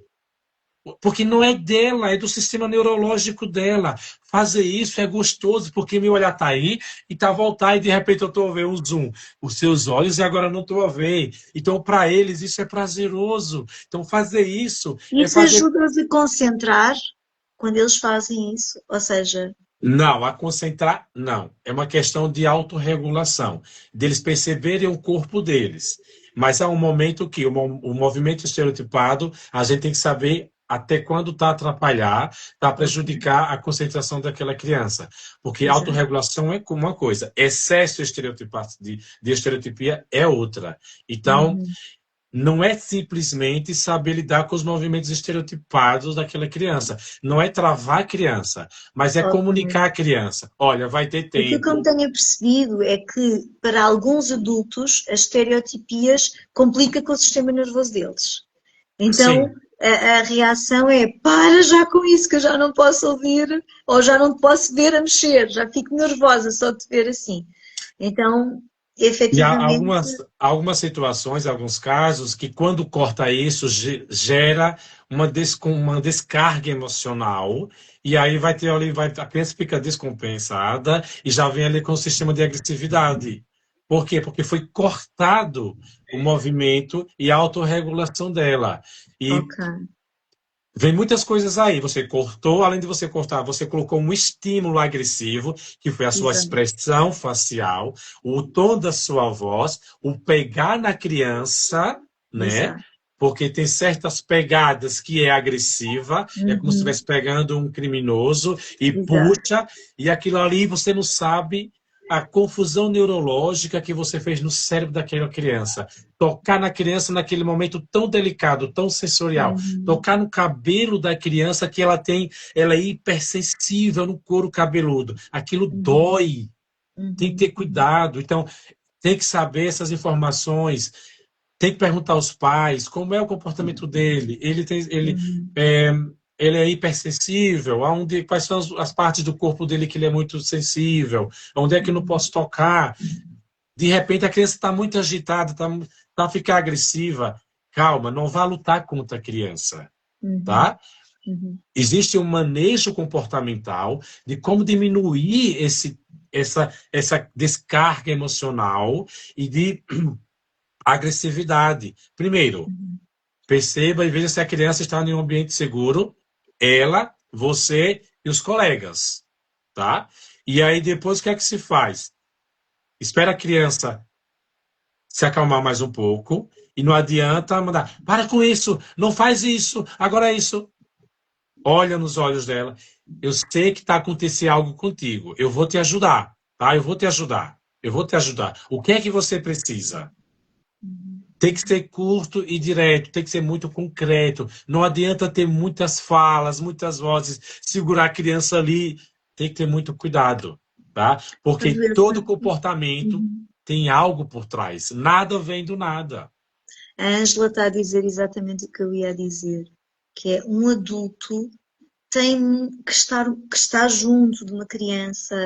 Speaker 2: porque não é dela, é do sistema neurológico dela. Fazer isso é gostoso, porque meu olhar está aí e está a voltar, e de repente eu estou a ver um zoom, os seus olhos, e agora não estou a ver. Então, para eles, isso é prazeroso. Então, fazer isso é
Speaker 1: Isso
Speaker 2: fazer.
Speaker 1: ajuda-os a concentrar quando eles fazem isso, ou seja,
Speaker 2: Não, a concentrar, não. É uma questão de autorregulação, deles perceberem o corpo deles. Mas há um momento que o movimento estereotipado, a gente tem que saber até quando está a atrapalhar, está a
Speaker 1: ok,
Speaker 2: prejudicar a concentração daquela criança. Porque
Speaker 1: exato.
Speaker 2: autorregulação é uma coisa, excesso de estereotipia é outra. Então,
Speaker 1: Uhum.
Speaker 2: não é simplesmente saber lidar com os movimentos estereotipados daquela criança. Não é travar a criança, mas é
Speaker 1: Ok.
Speaker 2: comunicar a criança. Olha, vai ter
Speaker 1: Aquilo que eu me
Speaker 2: tempo.
Speaker 1: tenho percebido é que, para alguns adultos, as estereotipias complicam com o sistema nervoso deles. Então,
Speaker 2: Sim.
Speaker 1: a reação é: para já com isso, que eu já não posso ouvir, ou já não te posso ver a mexer, já fico nervosa só de te ver assim. Então,
Speaker 2: E há
Speaker 1: efetivamente,
Speaker 2: algumas situações, alguns casos, que quando corta isso, gera uma descarga emocional, e aí vai ter ali, a criança fica descompensada e já vem ali com o sistema de agressividade. Por quê? Porque foi cortado o movimento e a autorregulação dela. E
Speaker 1: ok,
Speaker 2: vem muitas coisas aí. Você cortou, além de você cortar, você colocou um estímulo agressivo, que foi a sua
Speaker 1: exato,
Speaker 2: expressão facial, o tom da sua voz, o pegar na criança, né?
Speaker 1: exato.
Speaker 2: Porque tem certas pegadas que é agressiva, é como se
Speaker 1: Uhum,
Speaker 2: estivesse pegando um criminoso e
Speaker 1: exato.
Speaker 2: puxa, e aquilo ali você não sabe a confusão neurológica que você fez no cérebro daquela criança. Tocar na criança naquele momento tão delicado, tão sensorial,
Speaker 1: Uhum,
Speaker 2: tocar no cabelo da criança que ela é hipersensível no couro cabeludo. Aquilo
Speaker 1: uhum,
Speaker 2: dói, tem que ter
Speaker 1: uhum, uhum,
Speaker 2: cuidado. Então, tem que saber essas informações, tem que perguntar aos pais como é o comportamento dele.
Speaker 1: uhum,
Speaker 2: É, ele é hipersensível, quais são as partes do corpo dele que ele é muito sensível, onde é que eu não
Speaker 1: uhum,
Speaker 2: posso tocar. De repente a criança está muito agitada, está a ficar agressiva. Calma, não vá lutar contra a criança,
Speaker 1: uhum,
Speaker 2: tá?
Speaker 1: uhum,
Speaker 2: Existe um manejo comportamental de como diminuir essa descarga emocional e de agressividade. Primeiro,
Speaker 1: uhum,
Speaker 2: perceba e veja se a criança está em um ambiente seguro, ela, você e os colegas, tá? E aí depois o que é que se faz? Espera a criança se acalmar mais um pouco e não adianta mandar, para com isso, não faz isso, agora é isso. Olha nos olhos dela. Eu sei que está acontecendo algo contigo. Eu vou te ajudar, tá? Eu vou te ajudar. Eu vou te ajudar. O que é que você precisa?
Speaker 1: uhum,
Speaker 2: Tem que ser curto e direto, tem que ser muito concreto. Não adianta ter muitas falas, muitas vozes, segurar a criança ali. Tem que ter muito cuidado, tá?
Speaker 1: às
Speaker 2: Porque
Speaker 1: vezes,
Speaker 2: todo comportamento
Speaker 1: uhum.
Speaker 2: tem algo por trás. Nada vem do nada.
Speaker 1: A Ângela está a dizer exatamente o que eu ia dizer, que é um adulto tem que estar junto de uma criança,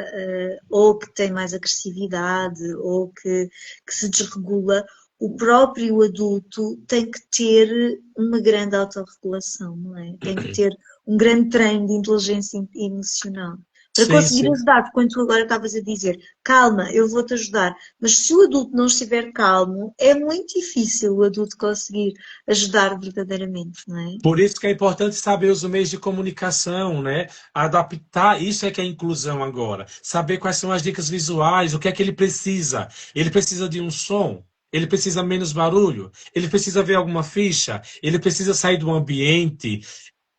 Speaker 1: ou que tem mais agressividade, ou que se desregula, o próprio adulto tem que ter uma grande autorregulação, não é? Tem que ter um grande treino de inteligência emocional para
Speaker 2: Sim,
Speaker 1: conseguir
Speaker 2: sim.
Speaker 1: ajudar, quando tu agora estavas a dizer, calma, eu vou-te ajudar, mas se o adulto não estiver calmo, é muito difícil o adulto conseguir ajudar verdadeiramente, não é?
Speaker 2: Por isso que é importante saber os meios de comunicação, né? Adaptar, isso é que é inclusão agora. Saber quais são as dicas visuais, o que é que ele precisa. Ele precisa de um som, ele precisa menos barulho, ele precisa ver alguma ficha, ele precisa sair do ambiente.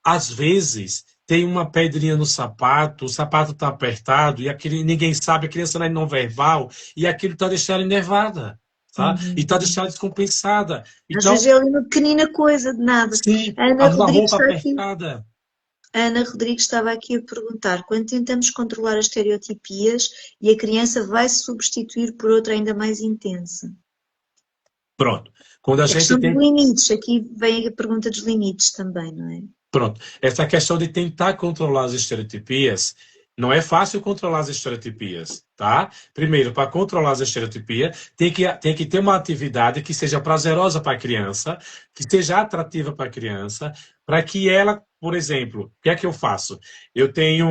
Speaker 2: Às vezes, tem uma pedrinha no sapato, o sapato está apertado e ninguém sabe, a criança não é não verbal e aquilo está deixando ela enervada, tá? E
Speaker 1: Uhum,
Speaker 2: está deixando
Speaker 1: uhum.
Speaker 2: ela descompensada.
Speaker 1: Às vezes
Speaker 2: Então,
Speaker 1: é ali uma pequenina coisa, de nada.
Speaker 2: sim,
Speaker 1: A Ana
Speaker 2: uma
Speaker 1: Rodrigues
Speaker 2: roupa
Speaker 1: está aqui.
Speaker 2: apertada.
Speaker 1: A Ana Rodrigues estava aqui a perguntar: quando tentamos controlar as estereotipias e a criança vai se substituir por outra ainda mais intensa?
Speaker 2: Pronto. Quando a
Speaker 1: É
Speaker 2: gente
Speaker 1: questão dos
Speaker 2: tem.
Speaker 1: limites. Aqui vem a pergunta dos limites também, não é?
Speaker 2: Pronto. Essa questão de tentar controlar as estereotipias, não é fácil controlar as estereotipias, tá? Primeiro, para controlar as estereotipias, tem que ter uma atividade que seja prazerosa para a criança, que seja atrativa para a criança, para que ela, por exemplo, o que é que eu faço? Eu tenho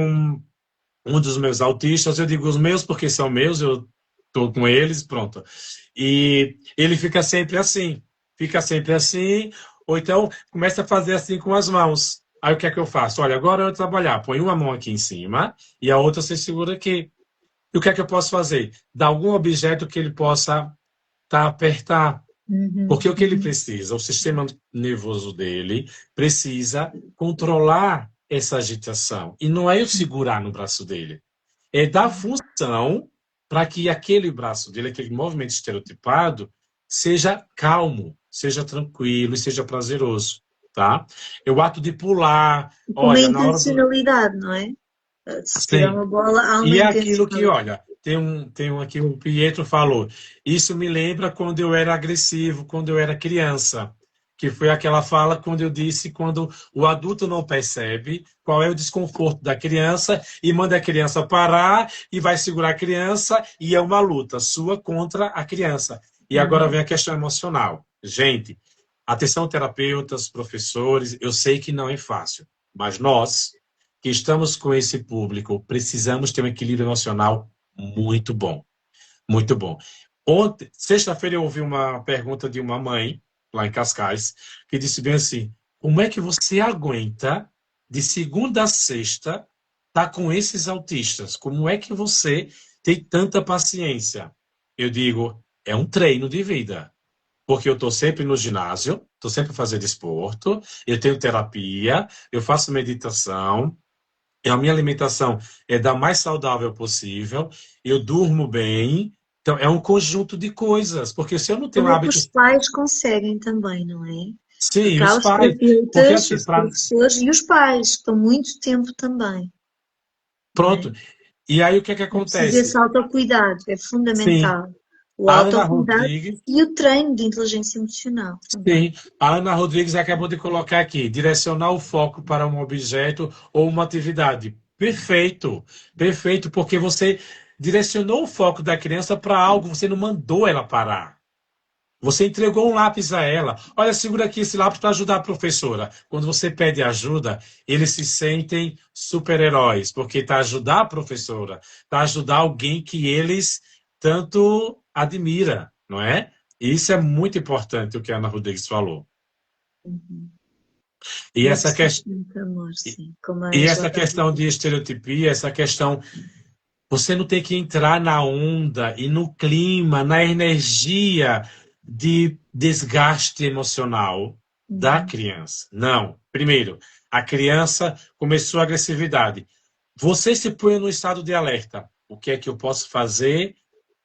Speaker 2: um dos meus autistas, eu digo os meus porque são meus, eu estou com eles, pronto. E ele fica sempre assim, ou então começa a fazer assim com as mãos. Aí o que é que eu faço? Olha, agora eu vou trabalhar. Põe uma mão aqui em cima e a outra você segura aqui. E o que é que eu posso fazer? Dar algum objeto que ele possa apertar.
Speaker 1: Uhum,
Speaker 2: Porque o que ele
Speaker 1: uhum,
Speaker 2: precisa, o sistema nervoso dele precisa controlar essa agitação. E não é eu segurar no braço dele, é dar função para que aquele braço dele, aquele movimento estereotipado, seja calmo, seja tranquilo e seja prazeroso, tá? É o ato de pular,
Speaker 1: e com uma
Speaker 2: olha, na hora do...
Speaker 1: intencionalidade, não é? Se tirar
Speaker 2: Sim.
Speaker 1: uma bola, há uma
Speaker 2: E é aquilo que,
Speaker 1: intencionalidade.
Speaker 2: olha, tem um aqui, o Pietro falou, isso me lembra quando eu era agressivo, quando eu era criança, que foi aquela fala quando eu disse quando o adulto não percebe qual é o desconforto da criança e manda a criança parar e vai segurar a criança e é uma luta sua contra a criança. E agora vem a questão emocional. Gente, atenção terapeutas, professores, eu sei que não é fácil, mas nós que estamos com esse público precisamos ter um equilíbrio emocional muito bom. Muito bom. Ontem, sexta-feira, eu ouvi uma pergunta de uma mãe, lá em Cascais, que disse bem assim: como é que você aguenta, de segunda a sexta, estar com esses autistas? Como é que você tem tanta paciência? Eu digo, é um treino de vida. Porque eu estou sempre no ginásio, estou sempre fazendo esporte, eu tenho terapia, eu faço meditação, a minha alimentação é da mais saudável possível, eu durmo bem, então é um conjunto de coisas, porque se eu não tenho
Speaker 1: Como é que
Speaker 2: hábito,
Speaker 1: os pais conseguem também, não é?
Speaker 2: sim,
Speaker 1: Porque há
Speaker 2: os
Speaker 1: os
Speaker 2: pais, porque
Speaker 1: terapeutas,
Speaker 2: assim,
Speaker 1: os professores e os pais, que estão muito tempo também, não
Speaker 2: pronto,
Speaker 1: é?
Speaker 2: e aí o que é que
Speaker 1: É preciso esse
Speaker 2: acontece?
Speaker 1: autocuidado, é
Speaker 2: Sim,
Speaker 1: fundamental. O
Speaker 2: a Ana
Speaker 1: autocuidado
Speaker 2: Rodrigues,
Speaker 1: e o treino de inteligência emocional também.
Speaker 2: sim, a Ana Rodrigues acabou de colocar aqui, direcionar o foco para um objeto ou uma atividade. Perfeito, perfeito, porque você direcionou o foco da criança para algo, você não mandou ela parar. Você entregou um lápis a ela. Olha, segura aqui esse lápis para ajudar a professora. Quando você pede ajuda, eles se sentem super-heróis, porque está a ajudar a professora, está a ajudar alguém que eles tanto admira, não é? E isso é muito importante, o que a Ana Rodrigues falou.
Speaker 1: Uhum.
Speaker 2: E
Speaker 1: E é
Speaker 2: essa,
Speaker 1: preciso
Speaker 2: que...
Speaker 1: muito amor, sim, como a
Speaker 2: e essa
Speaker 1: Angela
Speaker 2: questão
Speaker 1: disse.
Speaker 2: de estereotipia, essa questão, você não tem que entrar na onda e no clima, na energia de desgaste emocional da
Speaker 1: Uhum.
Speaker 2: criança. Não. Primeiro, a criança começou a agressividade. Você se põe no estado de alerta. O que é que eu posso fazer?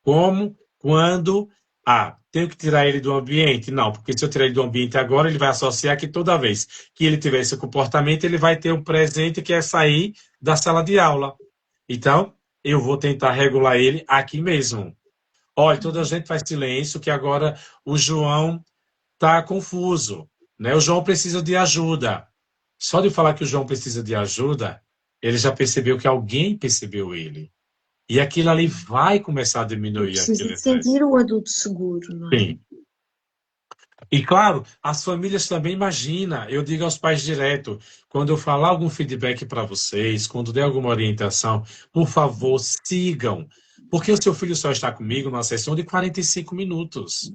Speaker 2: Como? Quando? Ah, tenho que tirar ele do ambiente? Não, porque se eu tirar ele do ambiente agora, ele vai associar que toda vez que ele tiver esse comportamento, ele vai ter um presente que é sair da sala de aula. Então, eu vou tentar regular ele aqui mesmo. Olha, toda a gente faz silêncio, que agora o João está confuso, né? O João precisa de ajuda. Só de falar que o João precisa de ajuda, ele já percebeu que alguém percebeu ele. E aquilo ali vai começar a
Speaker 1: E
Speaker 2: diminuir
Speaker 1: precisa
Speaker 2: aquele
Speaker 1: de
Speaker 2: estresse.
Speaker 1: sentir o adulto seguro, não é?
Speaker 2: Sim. E claro, as famílias também imagina, eu digo aos pais direto, quando eu falar algum feedback para vocês, quando der alguma orientação, por favor, sigam, porque o seu filho só está comigo numa sessão de 45 minutos.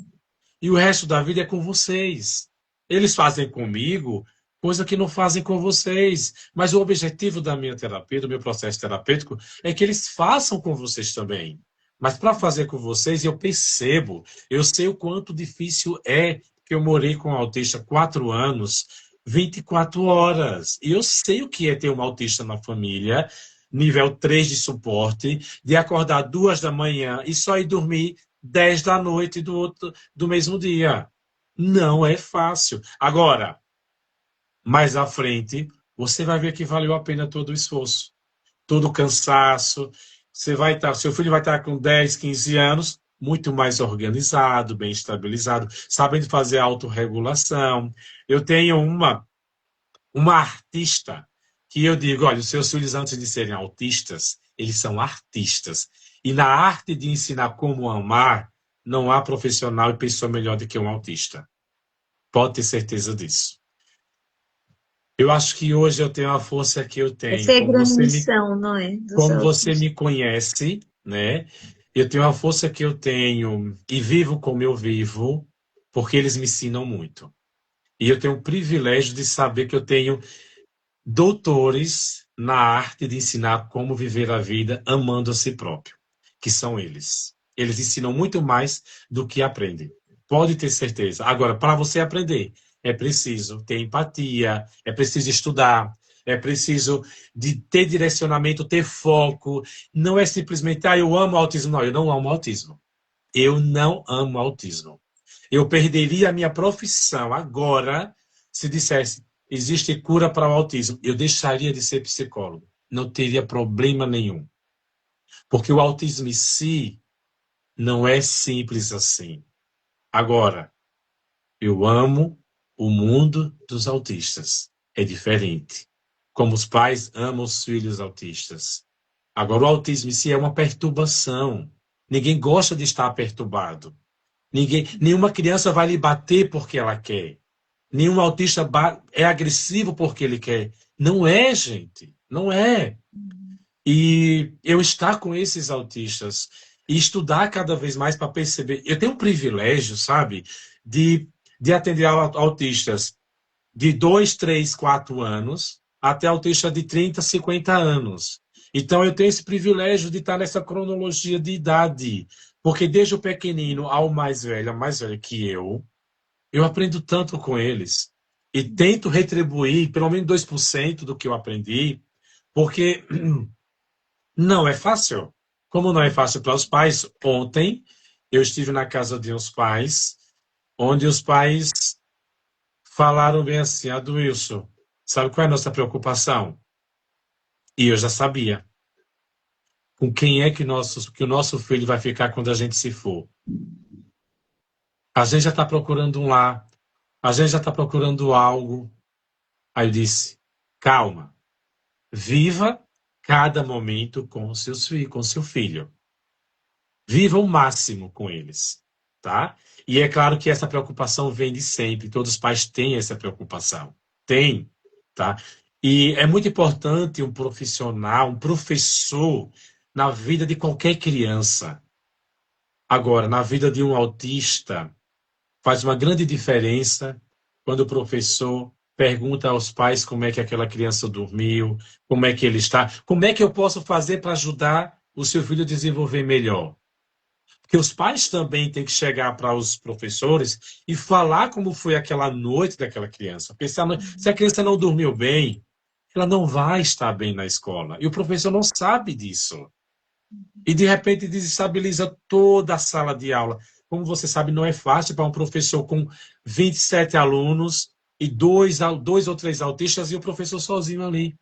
Speaker 2: E o resto da vida é com vocês. Eles fazem comigo coisa que não fazem com vocês, mas o objetivo da minha terapia, do meu processo terapêutico, é que eles façam com vocês também. Mas para fazer com vocês, eu percebo, eu sei o quanto difícil é que eu morei com um autista 4 anos, 24 horas. E eu sei o que é ter um autista na família, nível 3 de suporte, de acordar 2 da manhã e só ir dormir 10 da noite do mesmo dia. Não é fácil. Agora, mais à frente, você vai ver que valeu a pena todo o esforço, todo o cansaço. Você vai estar, seu filho vai estar com 10, 15 anos, muito mais organizado, bem estabilizado, sabendo fazer autorregulação. Eu tenho uma artista que eu digo, olha, os seus filhos antes de serem autistas, eles são artistas. E na arte de ensinar como amar, não há profissional e pessoa melhor do que um autista. Pode ter certeza disso. Eu acho que hoje eu tenho a força que eu
Speaker 1: Essa
Speaker 2: tenho,
Speaker 1: é a grande missão, não é? Dos
Speaker 2: como você
Speaker 1: autistas.
Speaker 2: me conhece, né? Eu tenho a força que eu tenho e vivo como eu vivo, porque eles me ensinam muito. E eu tenho o privilégio de saber que eu tenho doutores na arte de ensinar como viver a vida amando a si próprio, que são eles. Eles ensinam muito mais do que aprendem. Pode ter certeza. Agora, para você aprender, é preciso ter empatia, é preciso estudar, é preciso de ter direcionamento, ter foco. Não é simplesmente, eu amo autismo. Não, eu não amo autismo. Eu não amo autismo. Eu perderia a minha profissão agora se dissesse existe cura para o autismo. Eu deixaria de ser psicólogo. Não teria problema nenhum. Porque o autismo em si não é simples assim. Agora, eu amo O mundo dos autistas é diferente. Como os pais amam os filhos autistas. Agora, o autismo em si é uma perturbação. Ninguém gosta de estar perturbado. Nenhuma criança vai lhe bater porque ela quer. Nenhum autista é agressivo porque ele quer. Não é, gente. Não é. E eu estar com esses autistas e estudar cada vez mais para perceber. Eu tenho um privilégio, sabe, de atender autistas de 2, 3, 4 anos até autista de 30, 50 anos. Então, eu tenho esse privilégio de estar nessa cronologia de idade. Porque desde o pequenino ao mais velho que eu aprendo tanto com eles. E tento retribuir pelo menos 2% do que eu aprendi, porque não é fácil. Como não é fácil para os pais, ontem eu estive na casa de uns pais, onde os pais falaram bem assim: Adilson, sabe qual é a nossa preocupação? E eu já sabia. Com quem é que o nosso filho vai ficar quando a gente se for? A gente já está procurando um lar, a gente já está procurando algo. Aí eu disse: calma, viva cada momento com com seu filho. Viva o máximo com eles, tá? E é claro que essa preocupação vem de sempre. Todos os pais têm essa preocupação. Tem, tá? E é muito importante um profissional, um professor na vida de qualquer criança. Agora, na vida de um autista, faz uma grande diferença quando o professor pergunta aos pais como é que aquela criança dormiu, como é que ele está, como é que eu posso fazer para ajudar o seu filho a desenvolver melhor. Porque os pais também têm que chegar para os professores e falar como foi aquela noite daquela criança. Porque se a criança não dormiu bem, ela não vai estar bem na escola. E o professor não sabe disso. E, de repente, desestabiliza toda a sala de aula. Como você sabe, não é fácil para um professor com 27 alunos e dois ou três autistas e o professor sozinho ali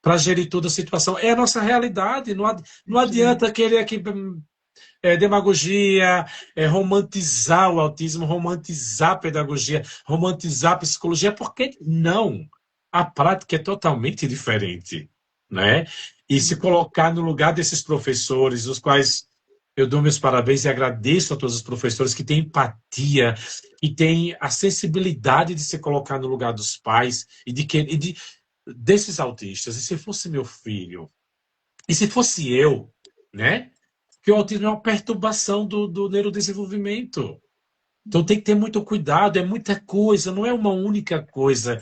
Speaker 2: para gerir toda a situação. É a nossa realidade. Não adianta querer aqui demagogia, romantizar o autismo, romantizar a pedagogia, romantizar a psicologia, porque não. A prática é totalmente diferente, né? E se colocar no lugar desses professores, os quais eu dou meus parabéns e agradeço a todos os professores que têm empatia, que têm a sensibilidade de se colocar no lugar dos pais desses autistas. E se fosse meu filho, e se fosse eu, né? Porque o autismo é uma perturbação do neurodesenvolvimento. Então tem que ter muito cuidado, é muita coisa, não é uma única coisa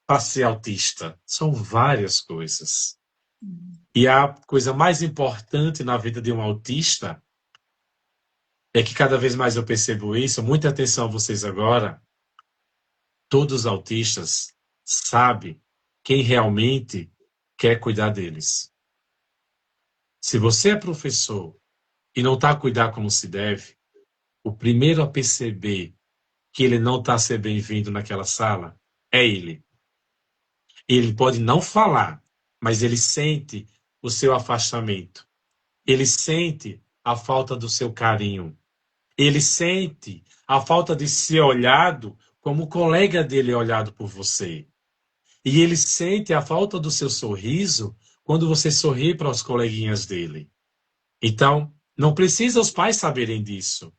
Speaker 2: para ser autista. São várias coisas. E a coisa mais importante na vida de um autista é que cada vez mais eu percebo isso, muita atenção a vocês agora, todos os autistas sabem quem realmente quer cuidar deles. Se você é professor e não está a cuidar como se deve, o primeiro a perceber que ele não está a ser bem-vindo naquela sala é ele. Ele pode não falar, mas ele sente o seu afastamento. Ele sente a falta do seu carinho. Ele sente a falta de ser olhado como o colega dele é olhado por você. E ele sente a falta do seu sorriso quando você sorri para os coleguinhas dele. Então, não precisa os pais saberem disso.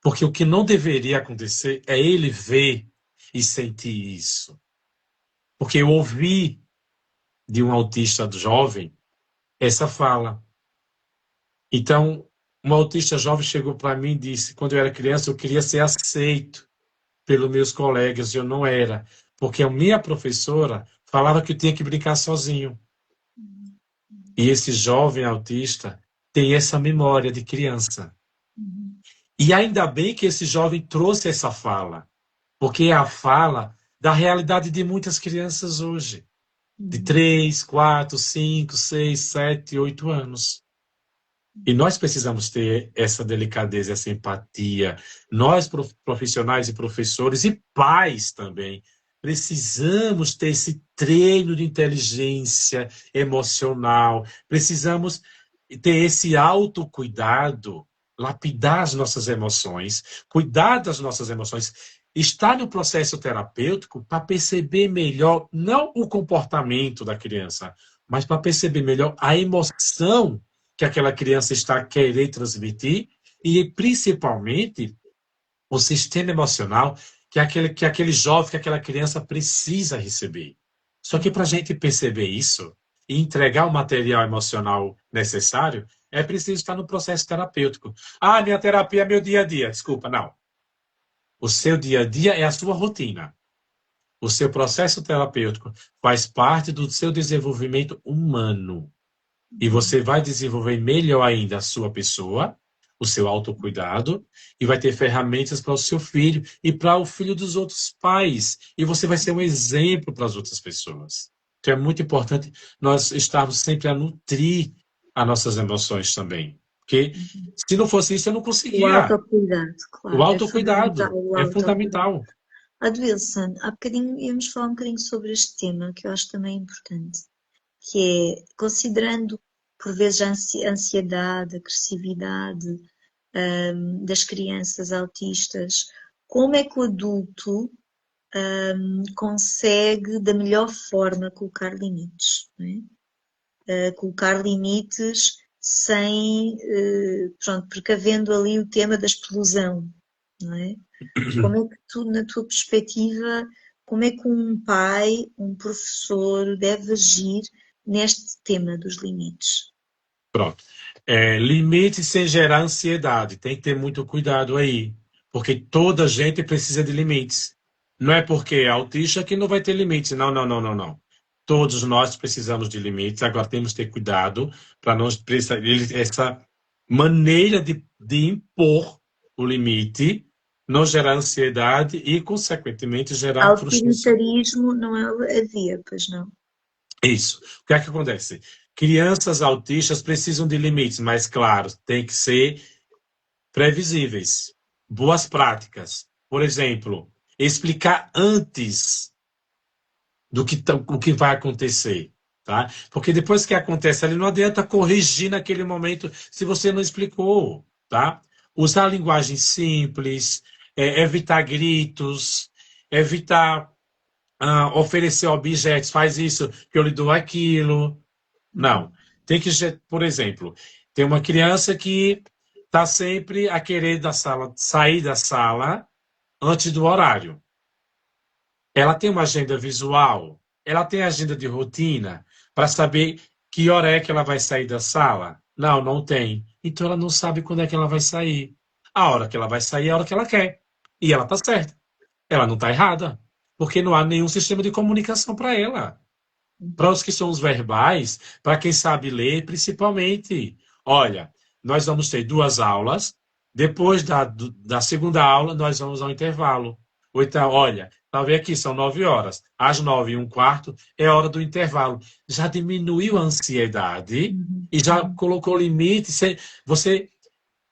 Speaker 2: Porque o que não deveria acontecer é ele ver e sentir isso. Porque eu ouvi de um autista jovem essa fala. Então, um autista jovem chegou para mim e disse: quando eu era criança, eu queria ser aceito pelos meus colegas, e eu não era. Porque a minha professora falava que eu tinha que brincar sozinho. E esse jovem autista tem essa memória de criança. E ainda bem que esse jovem trouxe essa fala, porque é a fala da realidade de muitas crianças hoje, de 3, 4, 5, 6, 7, 8 anos. E nós precisamos ter essa delicadeza, essa empatia. Nós, profissionais e professores, e pais também, precisamos ter esse treino de inteligência emocional, precisamos ter esse autocuidado, lapidar as nossas emoções, cuidar das nossas emoções. está no processo terapêutico para perceber melhor, não o comportamento da criança, mas para perceber melhor a emoção que aquela criança está querendo transmitir e, principalmente, o sistema emocional que aquele jovem, que aquela criança precisa receber. Só que para a gente perceber isso e entregar o material emocional necessário, é preciso estar no processo terapêutico. Ah, minha terapia é meu dia a dia. Desculpa, não. O seu dia a dia é a sua rotina. O seu processo terapêutico faz parte do seu desenvolvimento humano. E você vai desenvolver melhor ainda a sua pessoa, o seu autocuidado, e vai ter ferramentas para o seu filho e para o filho dos outros pais. E você vai ser um exemplo para as outras pessoas. Então é muito importante nós estarmos sempre a nutrir as nossas emoções também. Porque se não fosse isso, eu não
Speaker 1: O
Speaker 2: conseguia.
Speaker 1: autocuidado,
Speaker 2: O
Speaker 1: claro, é
Speaker 2: autocuidado
Speaker 1: fundamental o
Speaker 2: é
Speaker 1: autocuidado.
Speaker 2: fundamental.
Speaker 1: Adilson, há bocadinho íamos falar um bocadinho sobre este tema, que eu acho também importante, que é, considerando por vezes a ansiedade, a agressividade, das crianças autistas, como é que o adulto consegue da melhor forma colocar limites, não é? Colocar limites sem, pronto, porque havendo ali o tema da explosão, não é? Como é que tu, na tua perspectiva, como é que um pai, um professor deve agir neste tema dos limites?
Speaker 2: Pronto. Limite sem gerar ansiedade. Tem que ter muito cuidado aí. Porque toda gente precisa de limites. Não é porque é autista que não vai ter limites. Não, não, não, não, não. Todos nós precisamos de limites. Agora temos que ter cuidado para não precisar essa maneira de impor o limite não gerar ansiedade e, consequentemente, gerar frustração.
Speaker 1: Autoritarismo não é a via, pois não?
Speaker 2: Isso. O que é que acontece? Crianças autistas precisam de limites, mas, claro, tem que ser previsíveis. Boas práticas. Por exemplo, explicar antes o que vai acontecer. Tá? Porque depois que acontece ali, não adianta corrigir naquele momento se você não explicou. Tá? Usar linguagem simples, evitar gritos, evitar oferecer objetos, faz isso que eu lhe dou aquilo. Não. Tem que, por exemplo, tem uma criança que está sempre a querer da sala, sair da sala antes do horário. Ela tem uma agenda visual, ela tem agenda de rotina para saber que hora é que ela vai sair da sala? Não, não tem. Então ela não sabe quando é que ela vai sair. A hora que ela vai sair é a hora que ela quer. E ela está certa. Ela não está errada. Porque não há nenhum sistema de comunicação para ela. Para os que são os verbais, para quem sabe ler, principalmente. Olha, nós vamos ter 2 aulas, depois da segunda aula, nós vamos ao intervalo. Ou então, olha, tá vendo aqui, são 9 horas. Às 9h15 é a hora do intervalo. Já diminuiu a ansiedade e já colocou limite. Você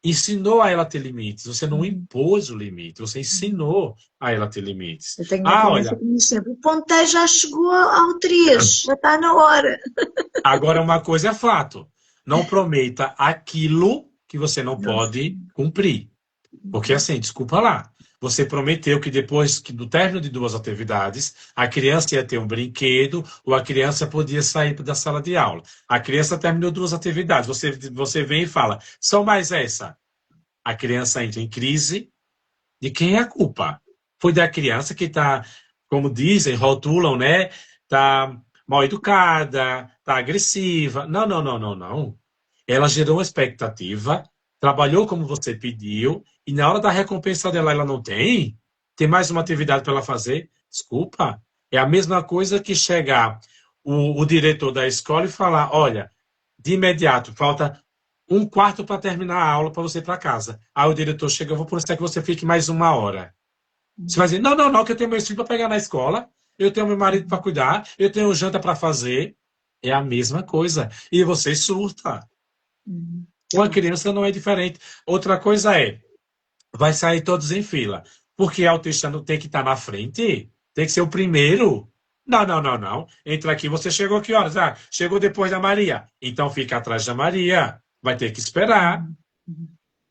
Speaker 2: ensinou a ela ter limites. Você não impôs o limite, você ensinou a ela ter limites.
Speaker 1: Eu tenho uma criança
Speaker 2: Olha,
Speaker 1: que me diz sempre, o ponteiro já chegou ao 3, já está na hora.
Speaker 2: agora uma coisa é fato. Não prometa aquilo que você não pode cumprir. Porque assim, desculpa lá. Você prometeu que depois do término de 2 atividades, a criança ia ter um brinquedo ou a criança podia sair da sala de aula. A criança terminou 2 atividades. Você vem e fala, são mais essa. A criança entra em crise. De quem é a culpa? Foi da criança que está, como dizem, rotulam, né? Está mal educada, está agressiva. Não, não, não, não, não. Ela gerou uma expectativa, trabalhou como você pediu, e na hora da recompensa dela, ela não tem? Tem mais uma atividade para ela fazer? Desculpa. É a mesma coisa que chegar o diretor da escola e falar: olha, de imediato, falta 1/4 para terminar a aula para você ir para casa. Aí o diretor chega: eu vou precisar que você fique mais 1 hora. Você vai dizer: não, não, não, que eu tenho meu filho para pegar na escola, eu tenho meu marido para cuidar, eu tenho janta para fazer. É a mesma coisa. E você surta. Uma criança não é diferente. Outra coisa é, vai sair todos em fila. Porque autista não tem que estar na frente? Tem que ser o primeiro? Não, não, não, não. Entra aqui, você chegou que horas? Ah, chegou depois da Maria. Então fica atrás da Maria. Vai ter que esperar.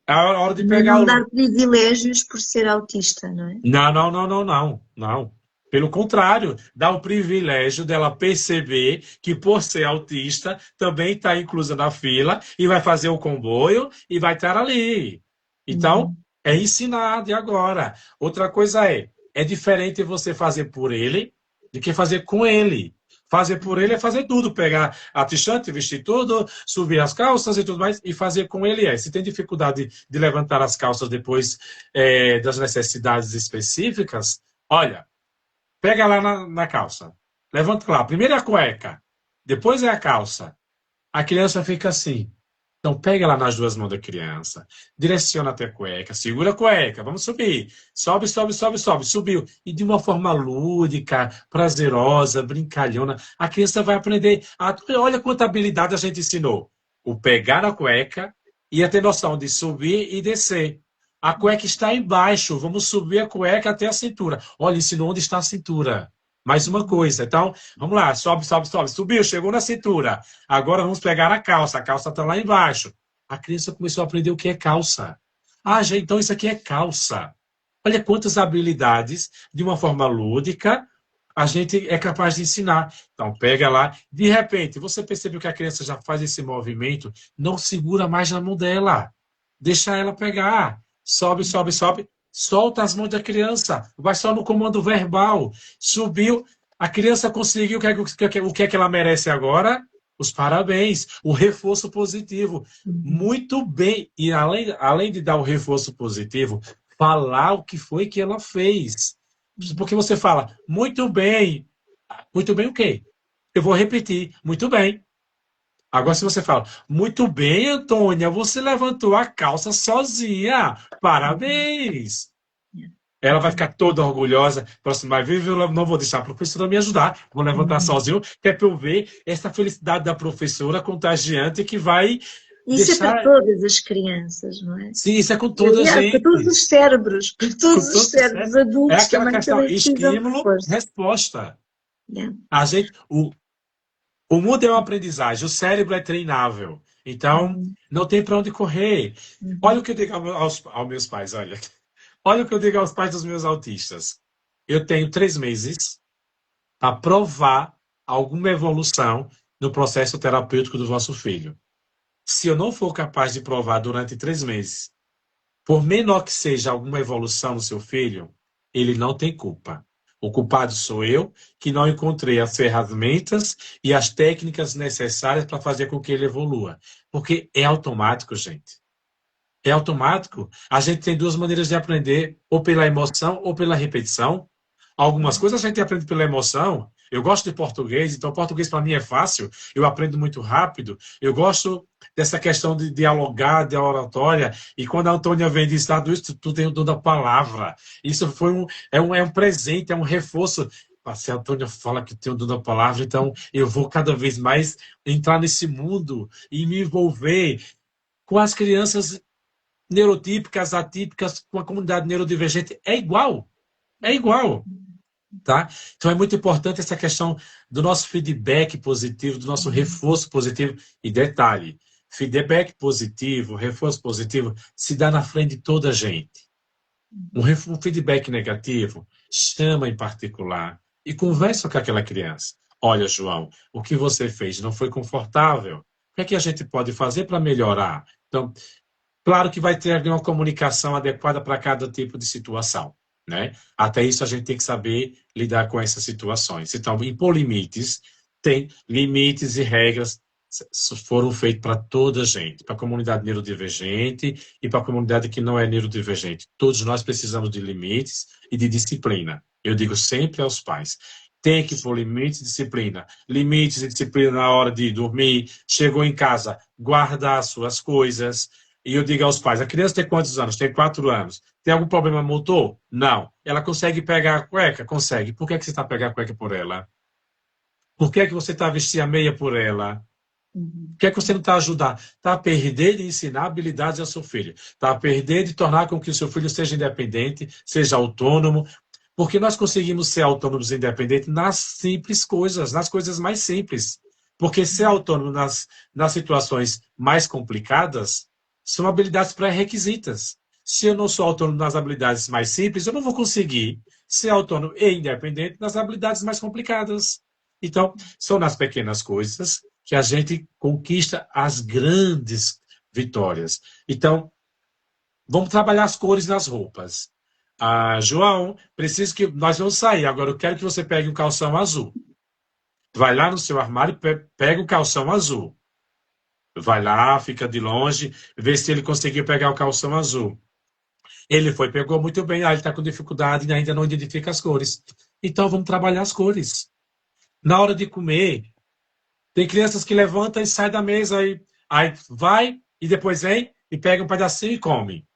Speaker 2: É a hora de
Speaker 1: Mas
Speaker 2: pegar
Speaker 1: não
Speaker 2: o...
Speaker 1: dar privilégios por ser autista, não é?
Speaker 2: Não, não, não, não, não, não. Pelo contrário, dá o privilégio dela perceber que, por ser autista, também está inclusa na fila e vai fazer o comboio e vai estar ali. Então,
Speaker 1: Uhum.
Speaker 2: é ensinar de agora. Outra coisa é diferente você fazer por ele do que fazer com ele. Fazer por ele é fazer tudo, pegar a t-shirt, vestir tudo, subir as calças e tudo mais, e fazer com ele é. Se tem dificuldade de levantar as calças depois das necessidades específicas, olha, pega lá na calça. Levanta lá. Primeiro é a cueca, depois é a calça. A criança fica assim. Então, pega lá nas duas mãos da criança, direciona até a cueca, segura a cueca, vamos subir. Sobe, sobe, sobe, sobe, subiu. E de uma forma lúdica, prazerosa, brincalhona, a criança vai aprender. Olha quanta habilidade a gente ensinou. O pegar a cueca e a ter noção de subir e descer. A cueca está embaixo, vamos subir a cueca até a cintura. Olha, ensinou onde está a cintura. Mais uma coisa. Então, vamos lá, sobe, sobe, sobe. Subiu, chegou na cintura. Agora vamos pegar a calça está lá embaixo. A criança começou a aprender o que é calça. Ah, já, então isso aqui é calça. Olha quantas habilidades, de uma forma lúdica, a gente é capaz de ensinar. Então, pega lá, de repente, você percebeu que a criança já faz esse movimento, não segura mais na mão dela. Deixa ela pegar. Sobe, sobe, sobe. Solta as mãos da criança. Vai só no comando verbal. Subiu. A criança conseguiu o que é que ela merece agora? Os parabéns. O reforço positivo.
Speaker 1: Uhum.
Speaker 2: Muito bem. E além de dar o reforço positivo, falar o que foi que ela fez. Porque você fala, muito bem. Muito bem o quê? Eu vou repetir. Muito bem. Agora, se você fala, muito bem, Antônia, você levantou a calça sozinha.
Speaker 1: Uhum.
Speaker 2: Parabéns.
Speaker 1: Yeah.
Speaker 2: Ela vai ficar toda orgulhosa. Próxima vez eu não vou deixar a professora me ajudar. Vou levantar
Speaker 1: Uhum.
Speaker 2: sozinho, que é para eu ver essa felicidade da professora contagiante que vai
Speaker 1: Isso é para
Speaker 2: deixar.
Speaker 1: todas as crianças, não é?
Speaker 2: Sim, isso é com toda a
Speaker 1: Aliás, para todos
Speaker 2: gente.
Speaker 1: os cérebros, para
Speaker 2: Com
Speaker 1: todos os
Speaker 2: todo
Speaker 1: cérebros
Speaker 2: certo. É
Speaker 1: adultos
Speaker 2: aquela
Speaker 1: também,
Speaker 2: questão
Speaker 1: também precisam de
Speaker 2: estímulo,
Speaker 1: reforço.
Speaker 2: resposta.
Speaker 1: Yeah.
Speaker 2: A gente, o mundo é uma aprendizagem, o cérebro é treinável. Então,
Speaker 1: Uhum.
Speaker 2: não tem para onde correr. Olha o
Speaker 1: Uhum.
Speaker 2: que eu digo aos meus pais, olha. Olha o que eu digo aos pais dos meus autistas. Eu tenho 3 meses para provar alguma evolução no processo terapêutico do vosso filho. Se eu não for capaz de provar durante 3 meses, por menor que seja alguma evolução no seu filho, ele não tem culpa. O culpado sou eu, que não encontrei as ferramentas e as técnicas necessárias para fazer com que ele evolua. Porque é automático, gente. É automático. A gente tem duas maneiras de aprender, ou pela emoção ou pela repetição. Algumas coisas a gente aprende pela emoção. Eu gosto de português, então português para mim é fácil, eu aprendo muito rápido. Eu gosto dessa questão de dialogar, de oratória. E quando a Antônia vem e diz, ah, tu tem o dom da palavra. Isso foi um presente, é um reforço. Se a Antônia fala que tem o dom da palavra, então eu vou cada vez mais entrar nesse mundo e me envolver com as crianças neurotípicas, atípicas, com a comunidade neurodivergente. É igual. É igual. Tá? Então é muito importante essa questão do nosso feedback positivo, do nosso
Speaker 1: Uhum.
Speaker 2: reforço positivo. E detalhe, feedback positivo, reforço positivo, se dá na frente de toda a gente. Um feedback negativo, chama em particular e conversa com aquela criança. Olha, João, o que você fez não foi confortável. O que é que a gente pode fazer para melhorar? Então, claro que vai ter uma comunicação adequada para cada tipo de situação, né? Até isso a gente tem que saber lidar com essas situações. Então, impor limites, tem limites e regras foram feitos para toda a gente, para a comunidade neurodivergente e para a comunidade que não é neurodivergente. Todos nós precisamos de limites e de disciplina. Eu digo sempre aos pais, tem que pôr limites e disciplina. Limites e disciplina na hora de dormir, chegou em casa, guardar as suas coisas. E eu digo aos pais, a criança tem quantos anos? Tem 4 anos. Tem algum problema motor? Não. Ela consegue pegar a cueca? Consegue. Por que, é que você está pegando a cueca por ela? Por que, é que você está vestindo a meia por ela?
Speaker 1: Uhum.
Speaker 2: Por que, é que você não está ajudando? Está a perder de ensinar habilidades ao seu filho. Está a perder de tornar com que o seu filho seja independente, seja autônomo. Porque nós conseguimos ser autônomos e independentes nas simples coisas, nas coisas mais simples. Porque ser autônomo nas situações mais complicadas são habilidades pré-requisitas. Se eu não sou autônomo nas habilidades mais simples, eu não vou conseguir ser autônomo e independente nas habilidades mais complicadas. Então, são nas pequenas coisas que a gente conquista as grandes vitórias. Então, vamos trabalhar as cores nas roupas. João, preciso que nós vamos sair. Agora eu quero que você pegue um calção azul. Vai lá no seu armário e pega o calção azul. Vai lá, fica de longe, vê se ele conseguiu pegar o calção azul. Ele foi, pegou muito bem, ele está com dificuldade e ainda não identifica as cores. Então vamos trabalhar as cores. Na hora de comer, tem crianças que levantam e saem da mesa, aí vai e depois vem e pega um pedacinho e come.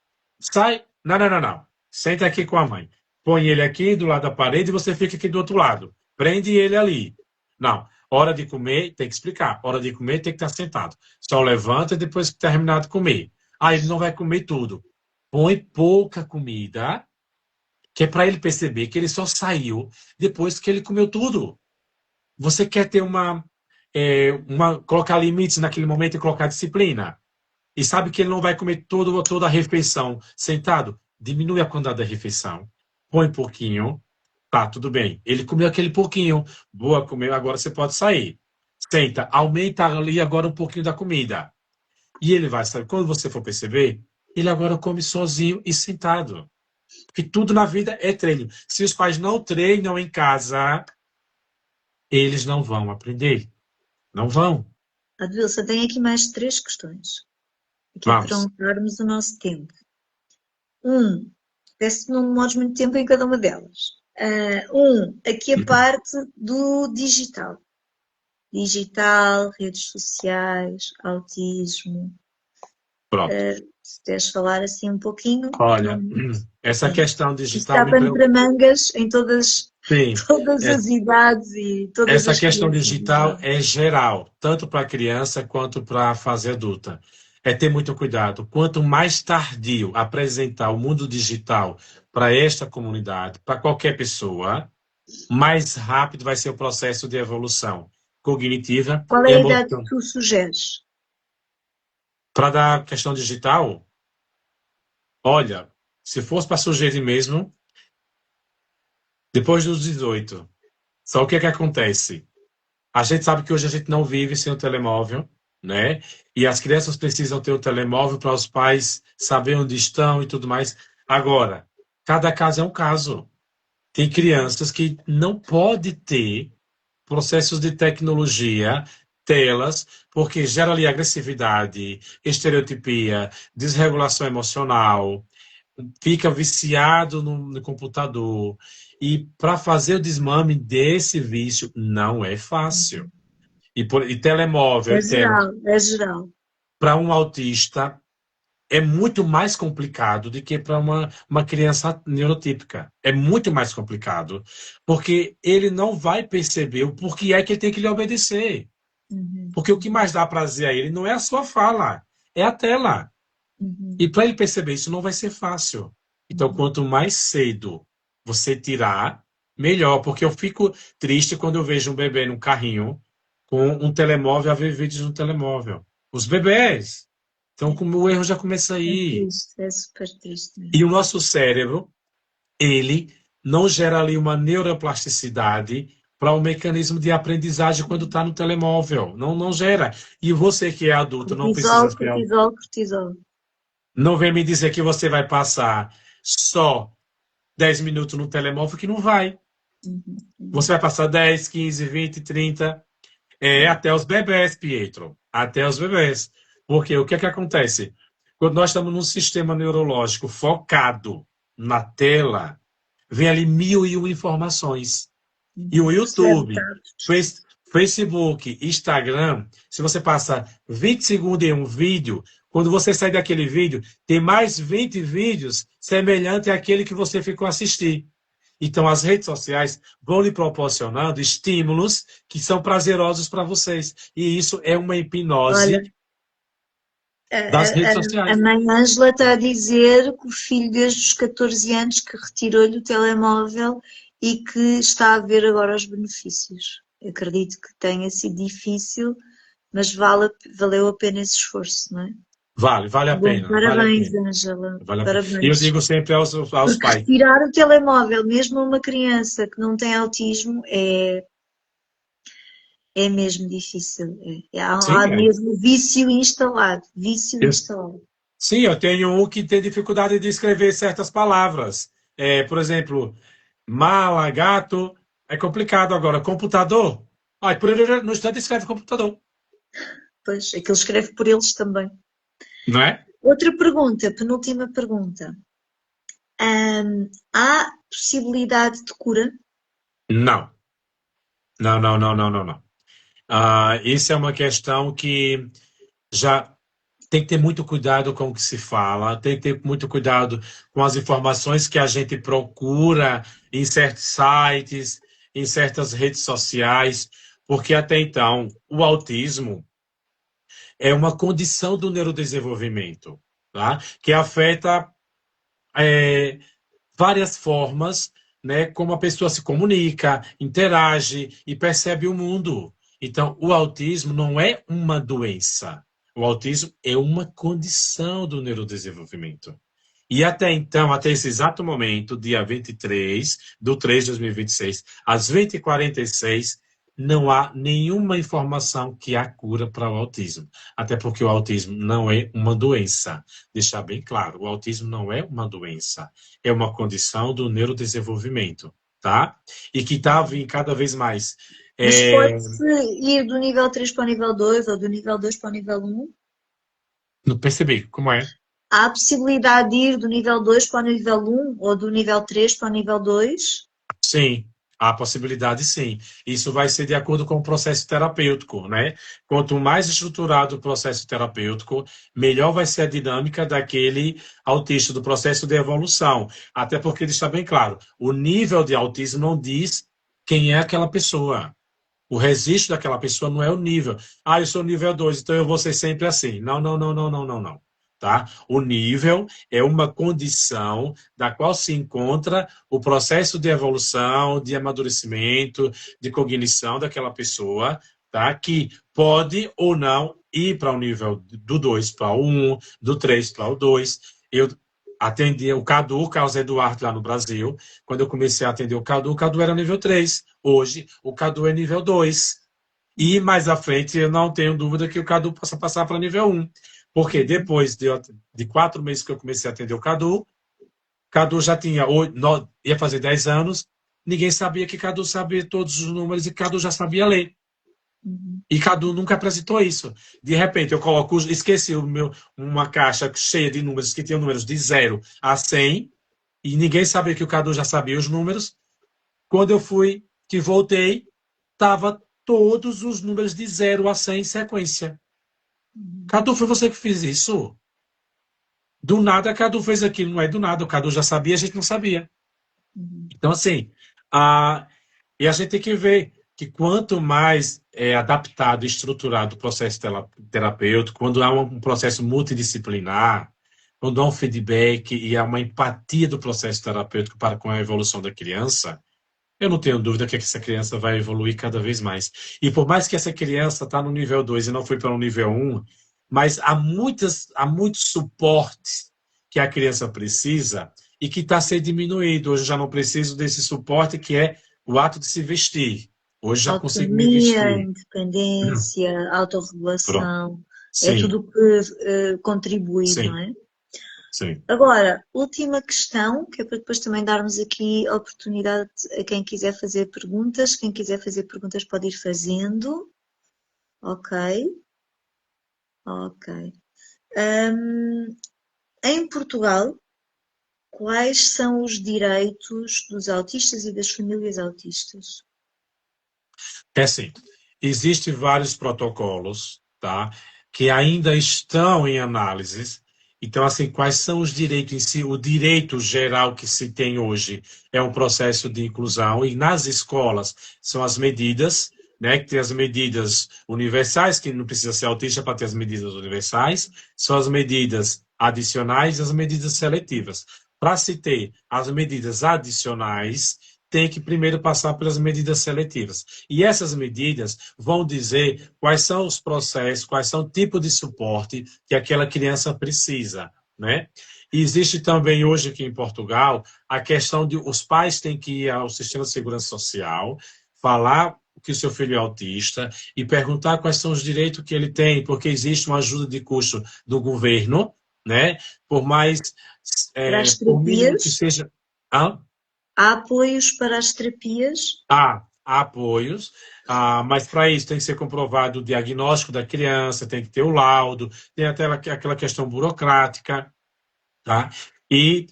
Speaker 2: Sai, não. Senta aqui com a mãe. Põe ele aqui do lado da parede e você fica aqui do outro lado. Prende ele ali. Não. Hora de comer, tem que explicar. Hora de comer, tem que estar sentado. Só levanta depois que terminar de comer. Aí ele não vai comer tudo. Põe pouca comida, que é para ele perceber que ele só saiu depois que ele comeu tudo. Você quer ter colocar limites naquele momento e colocar disciplina. E sabe que ele não vai comer toda a refeição sentado? Diminui a quantidade da refeição. Põe pouquinho. Tá, tudo bem. Ele comeu aquele pouquinho. Boa, comeu, agora você pode sair. Senta, aumenta ali agora um pouquinho da comida. E ele vai, sabe, quando você for perceber, ele agora come sozinho e sentado. Porque tudo na vida é treino. Se os pais não treinam em casa, eles não vão aprender. Não vão.
Speaker 1: Adilson, tenho aqui mais 3 questões. Aqui para
Speaker 2: Vamos.
Speaker 1: honrarmos o nosso tempo. Peço que não demores muito tempo em cada uma delas. Aqui a parte do digital. Digital, redes sociais, autismo.
Speaker 2: Pronto.
Speaker 1: Se queres falar assim um pouquinho.
Speaker 2: Olha, essa questão digital
Speaker 1: Está
Speaker 2: me
Speaker 1: pano para
Speaker 2: preocupa.
Speaker 1: mangas em todas
Speaker 2: Sim,
Speaker 1: as idades e todas
Speaker 2: essa
Speaker 1: as
Speaker 2: questão
Speaker 1: crianças.
Speaker 2: digital é geral, tanto para a criança quanto para a fase adulta. É ter muito cuidado. Quanto mais tardio apresentar o mundo digital para esta comunidade, para qualquer pessoa, mais rápido vai ser o processo de evolução cognitiva
Speaker 1: Qual
Speaker 2: e
Speaker 1: é a idade que
Speaker 2: emocional.
Speaker 1: tu sugeres?
Speaker 2: Para dar questão digital, olha, se fosse para sugerir mesmo, depois dos 18. Só o que é que acontece? A gente sabe que hoje a gente não vive sem o telemóvel, né? E as crianças precisam ter o telemóvel para os pais saber onde estão e tudo mais. Agora, cada caso é um caso. Tem crianças que não podem ter processos de tecnologia, telas, porque gera ali agressividade, estereotipia, desregulação emocional, fica viciado no computador. E para fazer o desmame desse vício não é fácil. E telemóvel
Speaker 1: É
Speaker 2: e tela,
Speaker 1: geral, é geral.
Speaker 2: para um autista, é muito mais complicado do que para uma criança neurotípica. É muito mais complicado, porque ele não vai perceber o porquê é que ele tem que lhe obedecer. Porque o que mais dá prazer a ele não é a sua fala, é a tela. E para ele perceber isso não vai ser fácil. Então, quanto mais cedo você tirar, melhor. Porque eu fico triste quando eu vejo um bebê num carrinho com um telemóvel a ver vídeos no telemóvel. Os bebês. Então, como o erro já começa
Speaker 1: É
Speaker 2: aí.
Speaker 1: triste, é super triste.
Speaker 2: E o nosso cérebro, ele não gera ali uma neuroplasticidade para o mecanismo de aprendizagem quando está no telemóvel. Não gera. E você que é adulto não precisa
Speaker 1: Cortisol,
Speaker 2: ser.
Speaker 1: cortisol, cortisol.
Speaker 2: Não vem me dizer que você vai passar só 10 minutos no telemóvel, que não vai. Você vai passar 10, 15, 20, 30, até os bebés, Pietro. Até os bebés. Porque o que é que acontece? Quando nós estamos num sistema neurológico focado na tela, vem ali 1001 informações. E o YouTube, Facebook, Instagram, se você passa 20 segundos em um vídeo, quando você sai daquele vídeo, tem mais 20 vídeos semelhantes àquele que você ficou a assistir. Então, as redes sociais vão lhe proporcionando estímulos que são prazerosos para vocês. E isso é uma hipnose
Speaker 1: Olha,
Speaker 2: das redes
Speaker 1: a
Speaker 2: sociais.
Speaker 1: mãe Ângela está a dizer que o filho desde os 14 anos que retirou-lhe o telemóvel e que está a ver agora os benefícios. Acredito que tenha sido difícil, mas valeu a pena esse esforço, não é?
Speaker 2: Vale a
Speaker 1: Bom,
Speaker 2: pena, vale a
Speaker 1: parabéns,
Speaker 2: pena.
Speaker 1: Ângela.
Speaker 2: Vale a pena. E eu
Speaker 1: Parabéns.
Speaker 2: digo sempre aos
Speaker 1: Porque
Speaker 2: pais,
Speaker 1: retirar o telemóvel, mesmo a uma criança que não tem autismo, é mesmo difícil. Há
Speaker 2: sim,
Speaker 1: mesmo vício instalado. Vício
Speaker 2: eu,
Speaker 1: instalado.
Speaker 2: sim, eu tenho um que tem dificuldade de escrever certas palavras. Por exemplo, mala, gato, é complicado agora. Computador, ai, no instante escreve computador,
Speaker 1: Pois, aquilo escreve por eles também.
Speaker 2: não é?
Speaker 1: Outra pergunta, penúltima pergunta. Há possibilidade de cura?
Speaker 2: Não, não. Isso é uma questão que já tem que ter muito cuidado com o que se fala, tem que ter muito cuidado com as informações que a gente procura em certos sites, em certas redes sociais, porque até então o autismo é uma condição do neurodesenvolvimento, tá? Que afeta é, várias formas, né, como a pessoa se comunica, interage e percebe o mundo. Então, o autismo não é uma doença. O autismo é uma condição do neurodesenvolvimento. E até então, até esse exato momento, dia 23/3/2026, às 20h46, não há nenhuma informação que há cura para o autismo. Até porque o autismo não é uma doença. Deixar bem claro, o autismo não é uma doença. É uma condição do neurodesenvolvimento, tá? E que está vindo cada vez mais.
Speaker 1: Mas
Speaker 2: É,
Speaker 1: pode-se ir do nível 3 para o nível 2 ou do nível 2 para o nível 1?
Speaker 2: não percebi como é.
Speaker 1: Há a possibilidade de ir do nível 2 para o nível 1 ou do nível 3 para o nível 2?
Speaker 2: Sim, há possibilidade sim. Isso vai ser de acordo com o processo terapêutico, né? Quanto mais estruturado o processo terapêutico, melhor vai ser a dinâmica daquele autista, do processo de evolução. Até porque deixa bem claro, o nível de autismo não diz quem é aquela pessoa. O registro daquela pessoa não é o nível. Ah, eu sou nível 2, então eu vou ser sempre assim. Não. Tá? O nível é uma condição da qual se encontra o processo de evolução, de amadurecimento, de cognição daquela pessoa, tá? Que pode ou não ir para o nível do 2 para o 1, do 3 para o 2. Eu atendi o Cadu, o Carlos Eduardo, lá no Brasil. Quando eu comecei a atender o Cadu era nível 3. Hoje, o Cadu é nível 2. E mais à frente, eu não tenho dúvida que o Cadu possa passar para nível 1. Porque depois de 4 meses que eu comecei a atender o Cadu já tinha, ia fazer 10 anos, ninguém sabia que Cadu sabia todos os números e Cadu já sabia ler.
Speaker 1: Uhum.
Speaker 2: E Cadu nunca apresentou isso. De repente, eu coloco, esqueci uma caixa cheia de números que tinha números de 0 a 100, e ninguém sabia que o Cadu já sabia os números. Quando eu fui, que voltei, estava todos os números de 0 a 100 em sequência.
Speaker 1: Uhum.
Speaker 2: Cadu, foi você que fez isso? Do nada, Cadu fez aquilo. Não é do nada. O Cadu já sabia, a gente não sabia.
Speaker 1: Uhum.
Speaker 2: Então, assim, e a gente tem que ver que quanto mais é adaptado e estruturado o processo terapêutico, quando há um processo multidisciplinar, quando há um feedback e há uma empatia do processo terapêutico para com a evolução da criança, eu não tenho dúvida que essa criança vai evoluir cada vez mais. E por mais que essa criança está no nível 2 e não foi para o nível 1, mas há muitos suportes que a criança precisa e que está sendo diminuído. Hoje eu já não preciso desse suporte que é o ato de se vestir. Hoje já consigo me
Speaker 1: Autonomia,
Speaker 2: vestir.
Speaker 1: independência,
Speaker 2: Pronto.
Speaker 1: autorregulação, é
Speaker 2: Sim,
Speaker 1: tudo o que contribui, não
Speaker 2: sim,
Speaker 1: é?
Speaker 2: sim.
Speaker 1: Agora, última questão, que é para depois também darmos aqui oportunidade a quem quiser fazer perguntas. Quem quiser fazer perguntas pode ir fazendo. Ok, ok. Hum, Em Portugal, quais são os direitos dos autistas e das famílias autistas?
Speaker 2: É assim, existem vários protocolos, tá, que ainda estão em análise. Então, assim, quais são os direitos em si? O direito geral que se tem hoje é um processo de inclusão, e nas escolas são as medidas, né, que tem as medidas universais, que não precisa ser autista para ter as medidas universais, são as medidas adicionais e as medidas seletivas. Para se ter as medidas adicionais, tem que primeiro passar pelas medidas seletivas. E essas medidas vão dizer quais são os processos, quais são o tipo de suporte que aquela criança precisa, né? E existe também hoje aqui em Portugal a questão de os pais têm que ir ao sistema de segurança social, falar que o seu filho é autista e perguntar quais são os direitos que ele tem, porque existe uma ajuda de custo do governo, né? Por mais,
Speaker 1: Para as
Speaker 2: por mínimo que
Speaker 1: terapias,
Speaker 2: seja... Hã?
Speaker 1: há apoios para as terapias.
Speaker 2: Há apoios, mas para isso tem que ser comprovado o diagnóstico da criança, tem que ter o laudo, tem até aquela questão burocrática, tá? E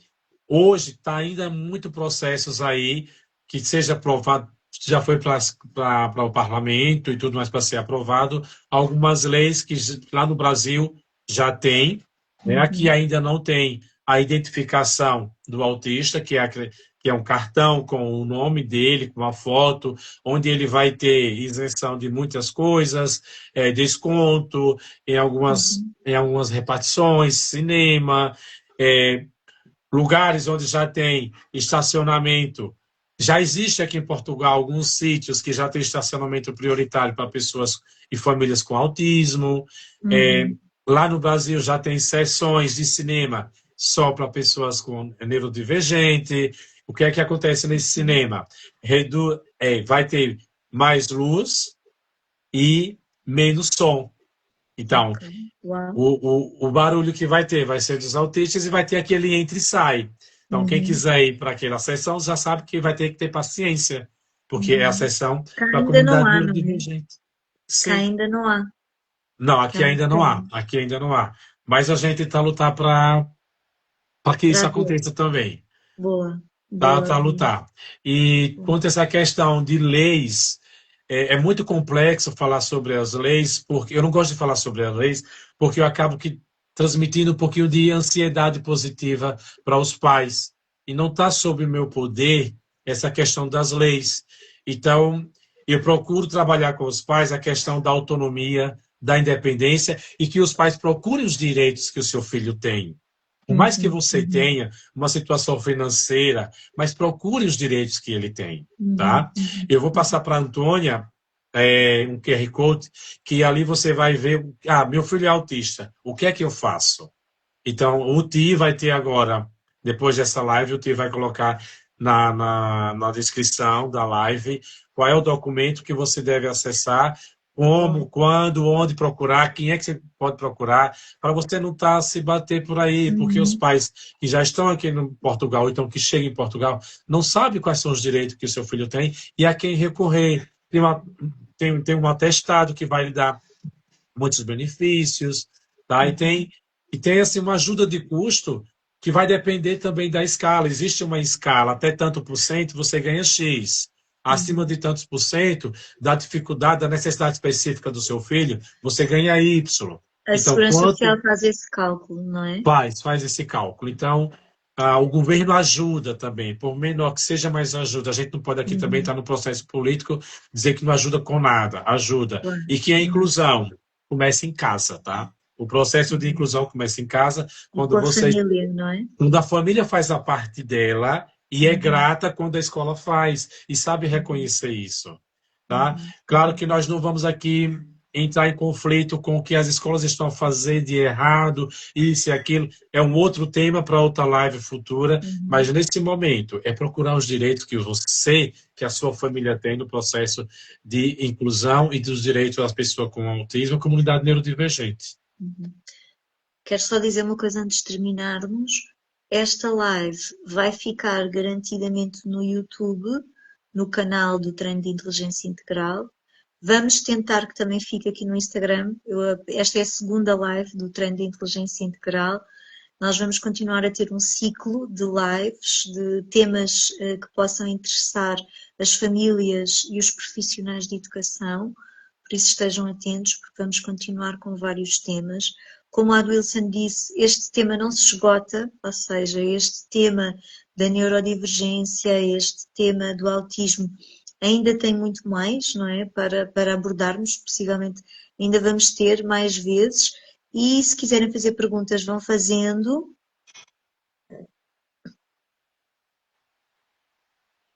Speaker 2: hoje está ainda muito processos aí que seja aprovado, já foi para o parlamento e tudo mais para ser aprovado, algumas leis que lá no Brasil já tem, né? Aqui
Speaker 1: Uhum.
Speaker 2: ainda não tem a identificação do autista, que é um cartão com o nome dele, com uma foto, onde ele vai ter isenção de muitas coisas, desconto
Speaker 1: Uhum.
Speaker 2: em algumas repartições, cinema, é, lugares onde já tem estacionamento. Já existe aqui em Portugal alguns sítios que já tem estacionamento prioritário para pessoas e famílias com autismo. É,
Speaker 1: Uhum.
Speaker 2: lá no Brasil já tem sessões de cinema só para pessoas com neurodivergente. O que é que acontece nesse cinema? Vai ter mais luz e menos som. Então,
Speaker 1: Ok. Uau.
Speaker 2: o barulho que vai ser dos autistas e vai ter aquele entra e sai. Então, quem
Speaker 1: Uhum.
Speaker 2: quiser ir para aquela sessão já sabe que vai ter que ter paciência, porque é a
Speaker 1: Uhum.
Speaker 2: sessão
Speaker 1: Cá
Speaker 2: para a
Speaker 1: ainda não
Speaker 2: comunidade
Speaker 1: há, não é?
Speaker 2: neurodivergente.
Speaker 1: Cá
Speaker 2: Sim.
Speaker 1: ainda não há.
Speaker 2: Não, aqui
Speaker 1: Cá,
Speaker 2: ainda não há. Aqui ainda não há. Mas a gente está a lutar para que
Speaker 1: para
Speaker 2: isso
Speaker 1: ver.
Speaker 2: aconteça também.
Speaker 1: Boa,
Speaker 2: Tá
Speaker 1: boa,
Speaker 2: a
Speaker 1: boa.
Speaker 2: lutar. E
Speaker 1: Boa.
Speaker 2: quanto a essa questão de leis, é muito complexo falar sobre as leis, porque eu não gosto de falar sobre as leis, porque eu acabo que transmitindo um pouquinho de ansiedade positiva para os pais. E não está sob o meu poder essa questão das leis. Então, eu procuro trabalhar com os pais a questão da autonomia, da independência, e que os pais procurem os direitos que o seu filho tem. Por mais que
Speaker 1: Uhum.
Speaker 2: você
Speaker 1: Uhum.
Speaker 2: tenha uma situação financeira, mas procure os direitos que ele tem,
Speaker 1: Uhum.
Speaker 2: tá?
Speaker 1: Uhum.
Speaker 2: Eu vou passar para a Antônia um QR Code, que ali você vai ver, meu filho é autista, o que é que eu faço? Então, o Ti vai ter agora, depois dessa live, o Ti vai colocar na descrição da live qual é o documento que você deve acessar,
Speaker 1: Boa.
Speaker 2: como, quando, onde procurar, quem é que você pode procurar, para você não estar se bater por aí, porque os
Speaker 1: Uhum.
Speaker 2: pais que já estão aqui no Portugal, então que chegam em Portugal, não sabem quais são os direitos que o seu filho tem e a quem recorrer. Tem um atestado que vai lhe dar muitos benefícios, tá?
Speaker 1: Uhum.
Speaker 2: E tem assim uma ajuda de custo que vai depender também da escala. Existe uma escala, até tanto por cento você ganha X. Acima
Speaker 1: Uhum.
Speaker 2: de tantos por cento, da dificuldade, da necessidade específica do seu filho, você ganha Y.
Speaker 1: A
Speaker 2: Então,
Speaker 1: Segurança
Speaker 2: quanto
Speaker 1: Social faz esse cálculo, não é?
Speaker 2: faz esse cálculo? Então, o governo ajuda também, por menor que seja, mais ajuda. A gente não pode aqui também
Speaker 1: Uhum.
Speaker 2: estar no processo político dizer que não ajuda com nada, ajuda.
Speaker 1: Claro.
Speaker 2: E que a
Speaker 1: Uhum.
Speaker 2: inclusão começa em casa, tá? O processo de
Speaker 1: Uhum.
Speaker 2: inclusão começa em casa
Speaker 1: E
Speaker 2: quando
Speaker 1: com a
Speaker 2: você,
Speaker 1: família, não é?
Speaker 2: quando a família faz a parte dela e é
Speaker 1: Uhum.
Speaker 2: grata quando a escola faz e sabe
Speaker 1: Uhum.
Speaker 2: reconhecer isso. Tá?
Speaker 1: Uhum.
Speaker 2: Claro que nós não vamos aqui entrar em conflito com o que as escolas estão a fazer de errado, isso e aquilo. É um outro tema para outra live futura, mas
Speaker 1: Uhum.
Speaker 2: nesse momento é procurar os direitos que você, que a sua família tem no processo de inclusão e dos direitos das pessoas com autismo e comunidade neurodivergente.
Speaker 1: Uhum. Quero só dizer uma coisa antes de terminarmos. Esta live vai ficar garantidamente no YouTube, no canal do Treino de Inteligência Integral. Vamos tentar que também fique aqui no Instagram. Esta é a segunda live do Treino de Inteligência Integral. Nós vamos continuar a ter um ciclo de lives, de temas que possam interessar as famílias e os profissionais de educação. Por isso estejam atentos, porque vamos continuar com vários temas. Como a Adwilson disse, este tema não se esgota, ou seja, este tema da neurodivergência, este tema do autismo, ainda tem muito mais, não é? Para abordarmos, possivelmente ainda vamos ter mais vezes. E se quiserem fazer perguntas, vão fazendo.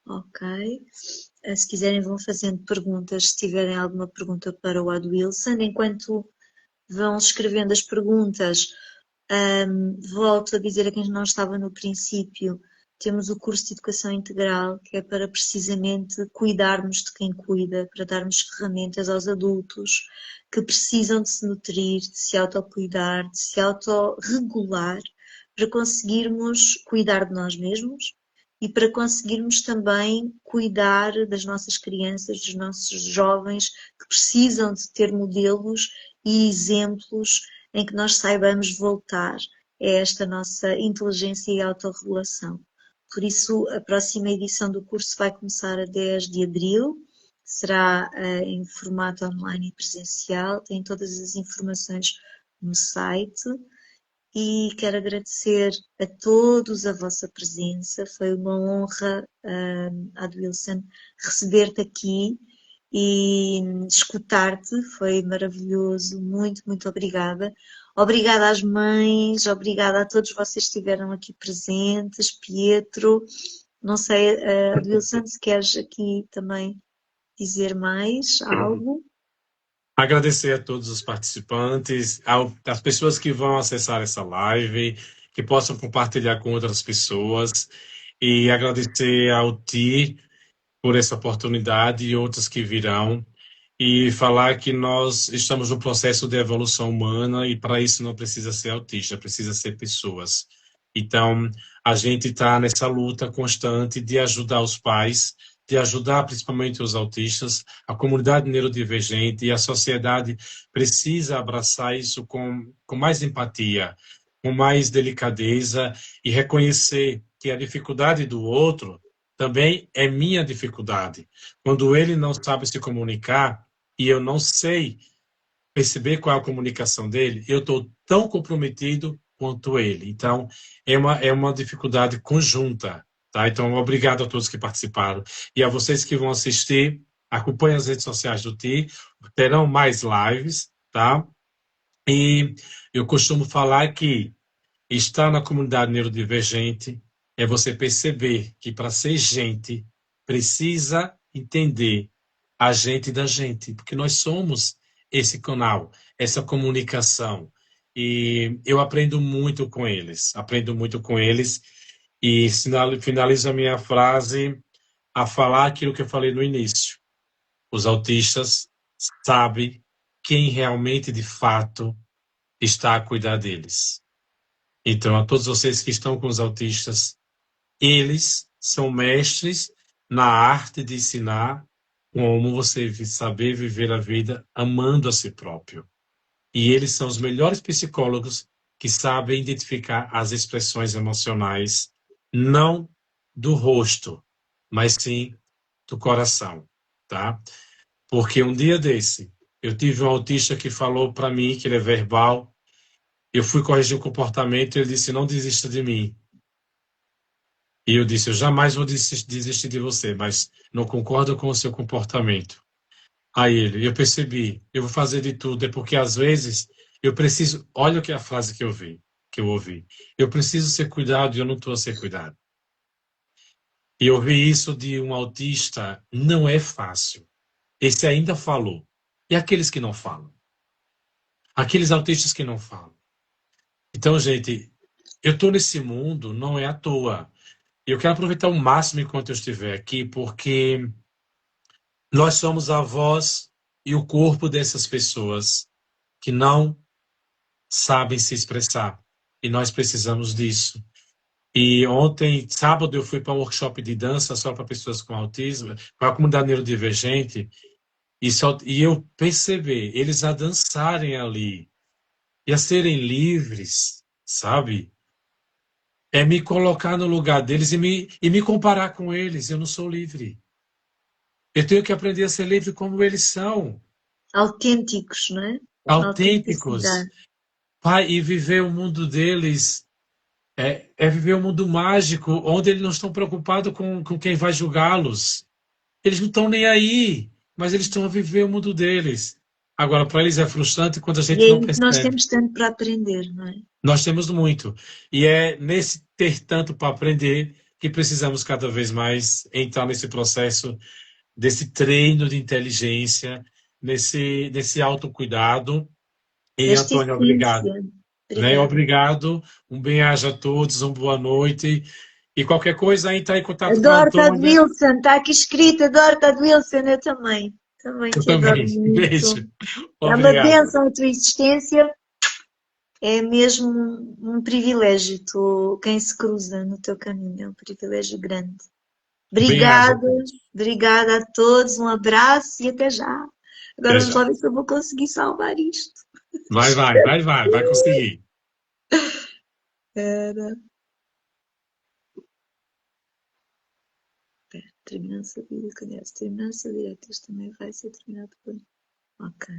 Speaker 1: Ok. Se quiserem vão fazendo perguntas, se tiverem alguma pergunta para o Adwilson. Enquanto vão escrevendo as perguntas, volto a dizer a quem não estava no princípio, temos o curso de Educação Integral, que é para precisamente cuidarmos de quem cuida, para darmos ferramentas aos adultos que precisam de se nutrir, de se autocuidar, de se autorregular, para conseguirmos cuidar de nós mesmos e para conseguirmos também cuidar das nossas crianças, dos nossos jovens que precisam de ter modelos e exemplos em que nós saibamos voltar a esta nossa inteligência e autorregulação. Por isso, a próxima edição do curso vai começar a 10 de abril, será em formato online e presencial, tem todas as informações no site. E quero agradecer a todos a vossa presença, foi uma honra, Adwilson, receber-te aqui e escutar-te, foi maravilhoso, muito, muito obrigada. Obrigada às mães, obrigada a todos vocês que estiveram aqui presentes, Pietro, não sei, Adwilson, se queres aqui também dizer mais algo.
Speaker 2: Agradecer a todos os participantes, às pessoas que vão acessar essa live, que possam compartilhar com outras pessoas, e agradecer ao Ti por essa oportunidade e outras que virão, e falar que nós estamos no processo de evolução humana e para isso não precisa ser autista, precisa ser pessoas. Então, a gente está nessa luta constante de ajudar os pais, de ajudar principalmente os autistas, a comunidade neurodivergente, e a sociedade precisa abraçar isso com mais empatia, com mais delicadeza e reconhecer que a dificuldade do outro também é minha dificuldade. Quando ele não sabe se comunicar e eu não sei perceber qual é a comunicação dele, eu estou tão comprometido quanto ele. Então, é uma dificuldade conjunta. Tá? Então, obrigado a todos que participaram. E a vocês que vão assistir, acompanhem as redes sociais do TI, terão mais lives, tá? E eu costumo falar que estar na comunidade neurodivergente é você perceber que para ser gente, precisa entender a gente da gente, porque nós somos esse canal, essa comunicação. E eu aprendo muito com eles, e finalizo a minha frase a falar aquilo que eu falei no início. Os autistas sabem quem realmente, de fato, está a cuidar deles. Então, a todos vocês que estão com os autistas, eles são mestres na arte de ensinar como você saber viver a vida amando a si próprio. E eles são os melhores psicólogos que sabem identificar as expressões emocionais, não do rosto, mas sim do coração, tá? Porque um dia desse, eu tive um autista que falou para mim que ele é verbal. Eu fui corrigir o comportamento e ele disse, não desista de mim. E eu disse, eu jamais vou desistir de você, mas não concordo com o seu comportamento. Aí eu percebi, eu vou fazer de tudo, é porque às vezes eu preciso, olha o que é a frase que eu ouvi, eu preciso ser cuidado e eu não estou a ser cuidado. E ouvir isso de um autista não é fácil. Esse ainda falou. E aqueles que não falam? Aqueles autistas que não falam. Então, gente, eu estou nesse mundo, não é à toa. Eu quero aproveitar o máximo enquanto eu estiver aqui, porque nós somos a voz e o corpo dessas pessoas que não sabem se expressar. E nós precisamos disso. E ontem, sábado, eu fui para um workshop de dança só para pessoas com autismo, para a comunidade neurodivergente, e eu percebi eles a dançarem ali e a serem livres, sabe? É me colocar no lugar deles e me comparar com eles. Eu não sou livre. Eu tenho que aprender a ser livre como eles são.
Speaker 1: Autênticos, não é?
Speaker 2: Autênticos. Pai, e viver o mundo deles é viver um mundo mágico, onde eles não estão preocupados com quem vai julgá-los. Eles não estão nem aí, mas eles estão a viver o mundo deles. Agora, para eles é frustrante quando a gente não percebe.
Speaker 1: Nós temos tanto para aprender, não é?
Speaker 2: Nós temos muito. E é nesse ter tanto para aprender que precisamos cada vez mais entrar nesse processo desse treino de inteligência, nesse autocuidado. E,
Speaker 1: Desta
Speaker 2: Antônio, obrigado.
Speaker 1: essência.
Speaker 2: Né?
Speaker 1: Obrigada.
Speaker 2: Obrigado, um bem-aja a todos, uma boa noite. E qualquer coisa, entra em contato com a
Speaker 1: Adoro-te,
Speaker 2: Antônia.
Speaker 1: Wilson. Está aqui escrito, adoro-te, Wilson. Eu também. Também
Speaker 2: Eu
Speaker 1: te adoro
Speaker 2: também.
Speaker 1: muito.
Speaker 2: Beijo.
Speaker 1: É uma
Speaker 2: Obrigado.
Speaker 1: bênção a tua existência. É mesmo um privilégio. Quem se cruza no teu caminho é um privilégio grande.
Speaker 2: Bem-aja a
Speaker 1: Obrigada.
Speaker 2: todos.
Speaker 1: Obrigada a todos. Um abraço e até já.
Speaker 2: Até
Speaker 1: Agora vamos lá
Speaker 2: já.
Speaker 1: ver se eu vou conseguir salvar isto.
Speaker 2: Vai conseguir.
Speaker 1: Era. Terminando-se a vida, cadê? Se terminar-se a direita, isto também vai ser terminado por. Ok.